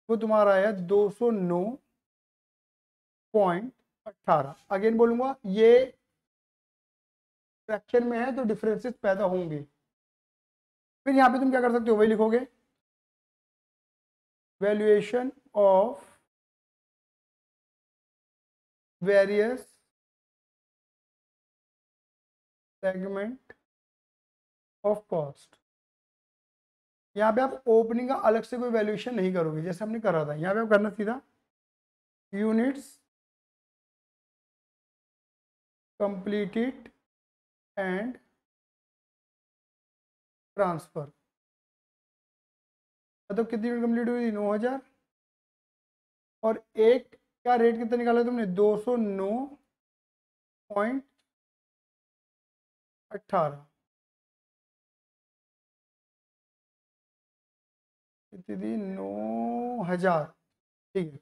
वो तुम्हारा आया 209.18। अगेन बोलूंगा, ये फ्रैक्शन में है तो डिफरेंसेस पैदा होंगे। फिर यहाँ पे तुम क्या कर सकते हो, वही लिखोगे, valuation of various segment of cost. यहाँ पे आप ओपनिंग का अलग से कोई वैल्यूएशन नहीं करोगे जैसे हमने करा था। यहाँ पे आप करना सीधा यूनिट्स कंप्लीटेड एंड ट्रांसफर, मतलब कितनी यूनिट कंप्लीट हुई थी? 9,000। और एक का रेट कितना निकाला तुमने? 209.18 कितनी थी? 9,000। ठीक है,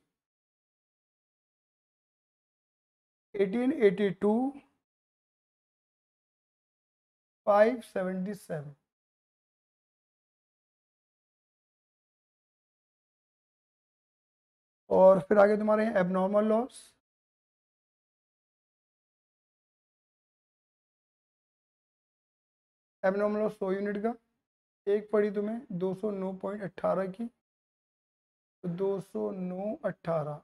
1882 577। और फिर आगे तुम्हारे हैं abnormal loss. Abnormal loss 100 unit का, एक पड़ी तुम्हें 209.18 की, तो 209.18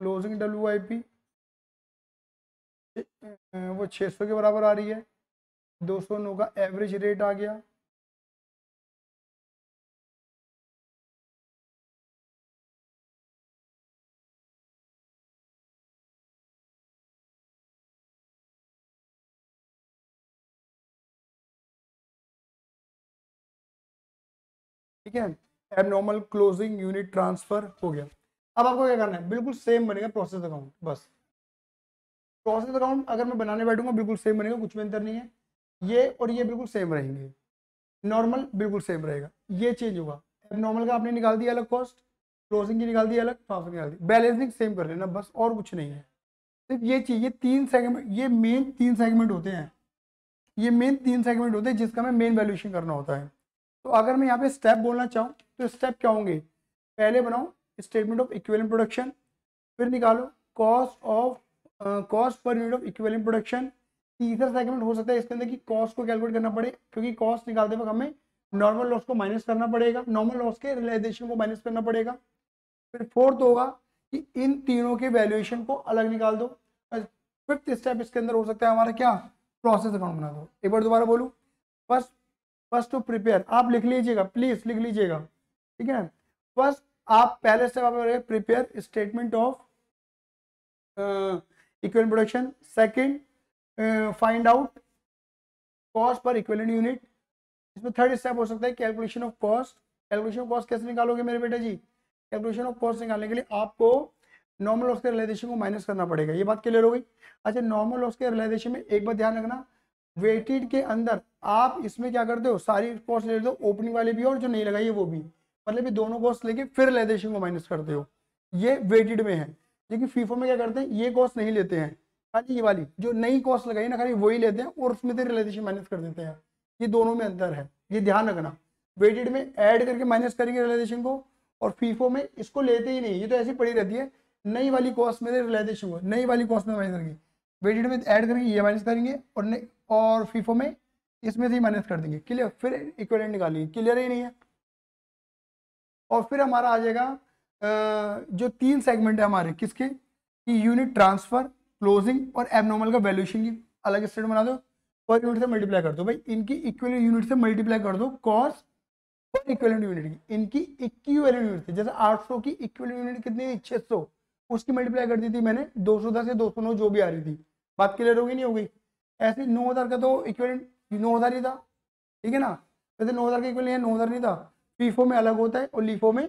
क्लोजिंग WIP वो 600 के बराबर आ रही है। 209 का एवरेज रेट आ गया, ठीक है। एबनॉर्मल क्लोजिंग यूनिट ट्रांसफर हो गया। अब आपको क्या करना है? बिल्कुल सेम बनेगा प्रोसेस अकाउंट, बस प्रोसेस अकाउंट अगर मैं बनाने बैठूंगा बिल्कुल सेम बनेगा, कुछ भी अंतर नहीं है। ये और ये बिल्कुल सेम रहेंगे, नॉर्मल बिल्कुल सेम रहेगा, ये चेंज होगा। एबनॉर्मल का आपने निकाल दिया अलग कॉस्ट, क्लोजिंग की निकाल दी अलग, ट्रांसफर निकाल दी, बैलेंसिंग सेम कर लेना बस, और कुछ नहीं है। सिर्फ ये चीज, ये 3 सेगमेंट, ये मेन 3 सेगमेंट होते हैं, ये मेन 3 सेगमेंट होते हैं जिसका मैं मेन वैल्यूएशन करना होता है। तो अगर मैं यहाँ पे स्टेप बोलना चाहूँ तो स्टेप क्या होंगे? पहले बनाओ स्टेटमेंट ऑफ इक्विवेलेंट प्रोडक्शन, फिर निकालो cost per unit of equivalent production. तीसरा सेगमेंट हो सकता है इसके अंदर कि कॉस्ट को कैलकुलेट करना पड़े, क्योंकि कॉस्ट निकालते वक्त हमें नॉर्मल लॉस को माइनस करना पड़ेगा, नॉर्मल लॉस के रियलाइजेशन को माइनस करना पड़ेगा। फिर फोर्थ होगा कि इन तीनों के वैल्यूएशन को अलग निकाल दो। फिफ्थ स्टेप इसके अंदर हो सकता है हमारा क्या? प्रोसेस अकाउंट बना दो। एक बार दोबारा बोलूं, फर्स्ट फर्स्ट टू प्रिपेयर, आप लिख लीजिएगा, प्लीज लिख लीजिएगा, ठीक है। फर्स्ट आप पहले स्टेप आप prepare statement of equivalent production. Second, find out cost per equivalent unit. इसमें थर्ड स्टेप हो सकता है calculation of cost. Calculation of cost कैसे निकालोगे मेरे बेटे जी? कैलकुलेशन ऑफ कॉस्ट निकालने के लिए आपको नॉर्मल लॉस के रियलाइजेशन को माइनस करना पड़ेगा। ये बात क्लियर हो गई? अच्छा, नॉर्मल लॉस के रियलाइजेशन में एक बात ध्यान रखना, वेटेड के अंदर आप इसमें क्या करते हो? सारी कॉस्ट ले दो, ओपनिंग वाले भी और जो नहीं लगाई है वो भी, मतलब ये दोनों कॉस्ट लेके फिर रियलाइजेशन को माइनस करते हो। ये वेटेड में है, लेकिन फीफो में क्या करते हैं? ये कॉस्ट नहीं लेते हैं, खाली ये वाली जो नई कॉस्ट लगाई ना, खाली वही लेते हैं और उसमें से रियलाइजेशन माइनस कर देते हैं। ये दोनों में अंतर है, ये ध्यान रखना। वेटेड में ऐड करके माइनस करेंगे रियलाइजेशन को, और फीफो में इसको लेते ही नहीं, ये तो ऐसी पड़ी रहती है। नई वाली कॉस्ट में रियलाइजेशन को नई वाली कॉस्ट में माइनस करेंगे, वेटेड में ऐड करेंगे ये माइनस करेंगे, और फीफो में इसमें से ही माइनस कर देंगे। क्लियर? फिर इक्विवेलेंट निकालेंगे। क्लियर ही नहीं है? और फिर हमारा आ जाएगा जो 3 सेगमेंट है हमारे किसके, कि यूनिट ट्रांसफर, क्लोजिंग और एबनॉर्मल का वैल्यूएशन की अलग स्टेट बना दो, पर यूनिट से मल्टीप्लाई कर दो। भाई इनकी इक्विवेलेंट यूनिट से मल्टीप्लाई कर दो कॉस्ट पर इक्विवेलेंट यूनिट की, इनकी इक्विवेलेंट यूनिट थी। जैसे 800 की इक्विवेलेंट यूनिट कितनी थी? 600, उसकी मल्टीप्लाई कर दी थी मैंने 210 या 209 जो भी आ रही थी। बात क्लियर हो गई नहीं हो गई? ऐसे 9000 का तो इक्विवेलेंट 9000 ही था, ठीक है ना। वैसे 9000 का इक्विवेलेंट 9000 नहीं था, फीफो में अलग होता है और लीफो में,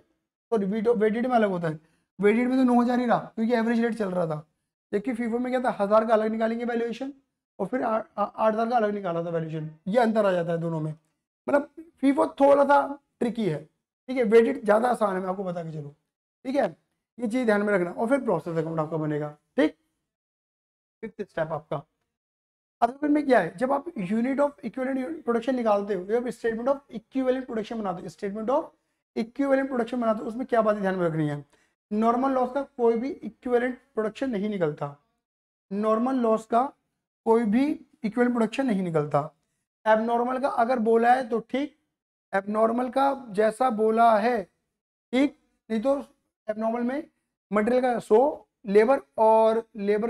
सॉरी वेटेड में अलग होता है। वेटेड में तो 9000 ही रहा क्योंकि एवरेज रेट चल रहा था, जबकि फीफो में क्या था? 1000 का अलग निकालेंगे वैल्यूएशन, और फिर 8000 का अलग निकाला था वैल्यूएशन। ये अंतर आ जाता है दोनों में, मतलब फीफो थोड़ा सा ट्रिकी है, ठीक है। वेटेड ज्यादा आसान है, मैं आपको बता के चलूँ, ठीक है। ये चीज ध्यान में रखना, और फिर प्रोसेस अकाउंट आपका बनेगा, ठीक। फिफ्थ स्टेप आपका अदर में क्या है? जब आप यूनिट ऑफ इक्विवेलेंट प्रोडक्शन निकालते हो, जब स्टेटमेंट ऑफ इक्विवेलेंट प्रोडक्शन बनाते हो, स्टेटमेंट ऑफ इक्विवेलेंट प्रोडक्शन बनाते हो, उसमें क्या बातें ध्यान में रखनी है? नॉर्मल लॉस का कोई भी इक्विवेलेंट प्रोडक्शन नहीं निकलता, नॉर्मल लॉस का कोई भी इक्विवेलेंट प्रोडक्शन नहीं निकलता। एबनॉर्मल का अगर बोला है तो ठीक, एबनॉर्मल का जैसा बोला है ठीक, नहीं तो एबनॉर्मल में मटेरियल का 100, लेबर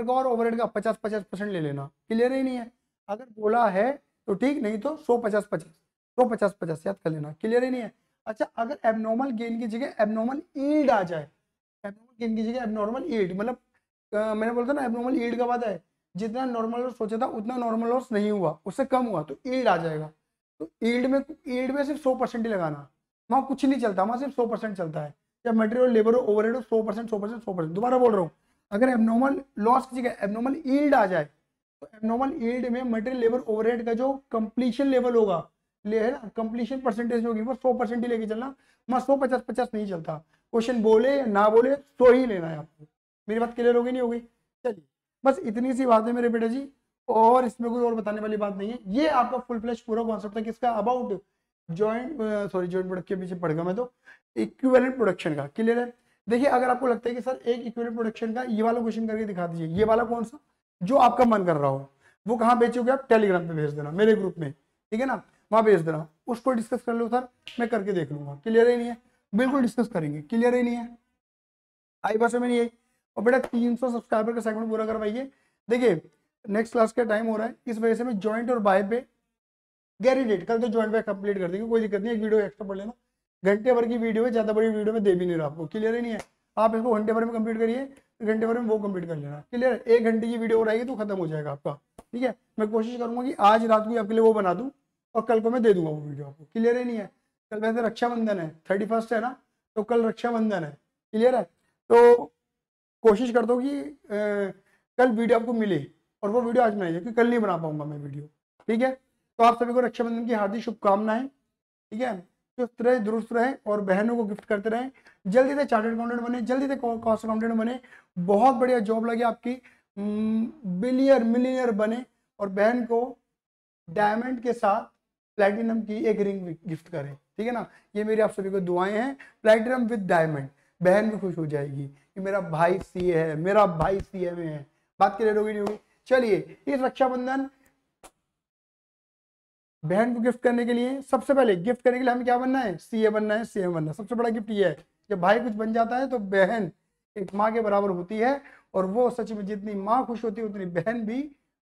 का और ओवरहेड का 50-50% ले लेना। क्लियर ही नहीं है? अगर बोला है तो ठीक, नहीं तो 100-50-50, 100-50-50 याद कर लेना। क्लियर ही नहीं है? अच्छा, अगर एबनॉर्मल गेन की जगह एबनॉर्मल ईल्ड आ जाए, एबनॉर्मल गेन की जगह एबनॉर्मल ईल्ड, मतलब मैंने बोलता ना एबनॉर्मल ईल्ड का बात है, जितना नॉर्मल लॉस सोचा था उतना नॉर्मल लॉस नहीं हुआ, उससे कम हुआ तो ईल्ड आ जाएगा। तो ईल्ड में सिर्फ 100% ही लगाना, वहाँ कुछ नहीं चलता, वहाँ सिर्फ 100% चलता है। जब मटेरियल लेबर ओवरहेड हो 100%, 100%, 100%, दोबारा बोल रहा हूँ, अगर एबनॉर्मल लॉस की जगह एबनॉर्मल यील्ड आ जाए तो एबनॉर्मल यील्ड में मटेरियल लेबर ओवरहेड का जो कंप्लीशन लेवल होगा, ले है ना, कंप्लीशन परसेंटेज होगी, वो 100% ही लेके चलना, वहाँ 100-50-50 नहीं चलता। क्वेश्चन बोले या ना बोले 100 ही लेना है आपको। मेरी बात क्लियर होगी नहीं होगी? चलिए बस इतनी सी बात है मेरे बेटा जी, और इसमें कोई और बताने वाली बात नहीं है। ये आपका फुल फ्लैश पूरा कॉन्सेप्ट है किसका, अबाउट जॉइंट प्रोडक्ट के पीछे पड़ गया मैं तो, इक्विवेलेंट प्रोडक्शन का। क्लियर है? देखिए अगर आपको लगता है कि सर एक इक्विवेलेंट प्रोडक्शन का ये वाला क्वेश्चन करके दिखा दीजिए, ये वाला कौन सा जो आपका मन कर रहा हो, वो कहाँ भेजोगे आप, टेलीग्राम पे भेज देना मेरे ग्रुप में, ठीक है ना, वहां भेज देना, उसको डिस्कस कर लो सर, मैं करके देख लूंगा। क्लियर ही नहीं है? बिल्कुल डिस्कस करेंगे। क्लियर ही नहीं है? आई बस में नहीं है। और बेटा 300 सब्सक्राइबर का सेगमेंट पूरा करवाइए। देखिए नेक्स्ट क्लास का टाइम हो रहा है, इस वजह से मैं जॉइंट और बाय पे गारंटेड कल तो जॉइंट बाय कंप्लीट कर देंगे, कोई दिक्कत नहीं है, एक वीडियो एक्स्ट्रा पढ़ लेना, घंटे भर की वीडियो है, ज्यादा बड़ी वीडियो में दे भी नहीं रहा आपको। क्लियर ही नहीं है? आप इसको घंटे भर में कंप्लीट करिए, घंटे भर में वो कंप्लीट कर लेना। क्लियर है? 1 घंटे की वीडियो रहेगी तो खत्म हो जाएगा आपका। ठीक है, मैं कोशिश करूंगा कि आज रात को आपके लिए वो बना दूं और कल को मैं दे दूंगा वो वीडियो आपको। क्लियर ही नहीं है? कल वैसे रक्षाबंधन है, 31 है ना, तो कल रक्षाबंधन है। क्लियर है? तो कोशिश करता हूँ कि कल वीडियो आपको मिले, और वो वीडियो आज बनाइए क्योंकि कल नहीं बना पाऊंगा मैं वीडियो। ठीक है, तो आप सभी को रक्षाबंधन की हार्दिक शुभकामनाएं। ठीक है, चुस्त रहे, दुरुस्त रहे और बहनों को गिफ्ट करते रहें। जल्दी से चार्टर्ड अकाउंटेंट बने, जल्दी से कॉस्ट अकाउंटेंट बने, बहुत बढ़िया जॉब लगे आपकी, बिलियनर मिलियनर बने, और बहन को डायमंड के साथ प्लैटिनम की एक रिंग गिफ्ट करें। ठीक है ना, ये मेरी आप सभी को दुआएं हैं, प्लैटिनम विद डायमंड। बहन भी खुश हो जाएगी कि मेरा भाई सीए है, मेरा भाई सीए में है। बात क्लियर होगी नहीं होगी? चलिए, इस रक्षाबंधन बहन को गिफ्ट करने के लिए, सबसे पहले गिफ्ट करने के लिए हमें क्या बनना है, सीए बनना है, सीए बनना है। सबसे बड़ा गिफ्ट ये है, जब भाई कुछ बन जाता है तो बहन एक माँ के बराबर होती है, और वो सच में जितनी माँ खुश होती है उतनी बहन भी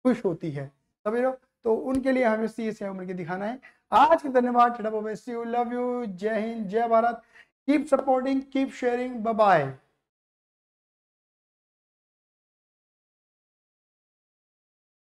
खुश होती है। समझ लो? तो उनके लिए हमें सीए से मिलकर दिखाना है। आज के धन्यवाद, सी यू, लव यू, जय हिंद, जय Bharat, keep supporting, keep sharing, bye bye.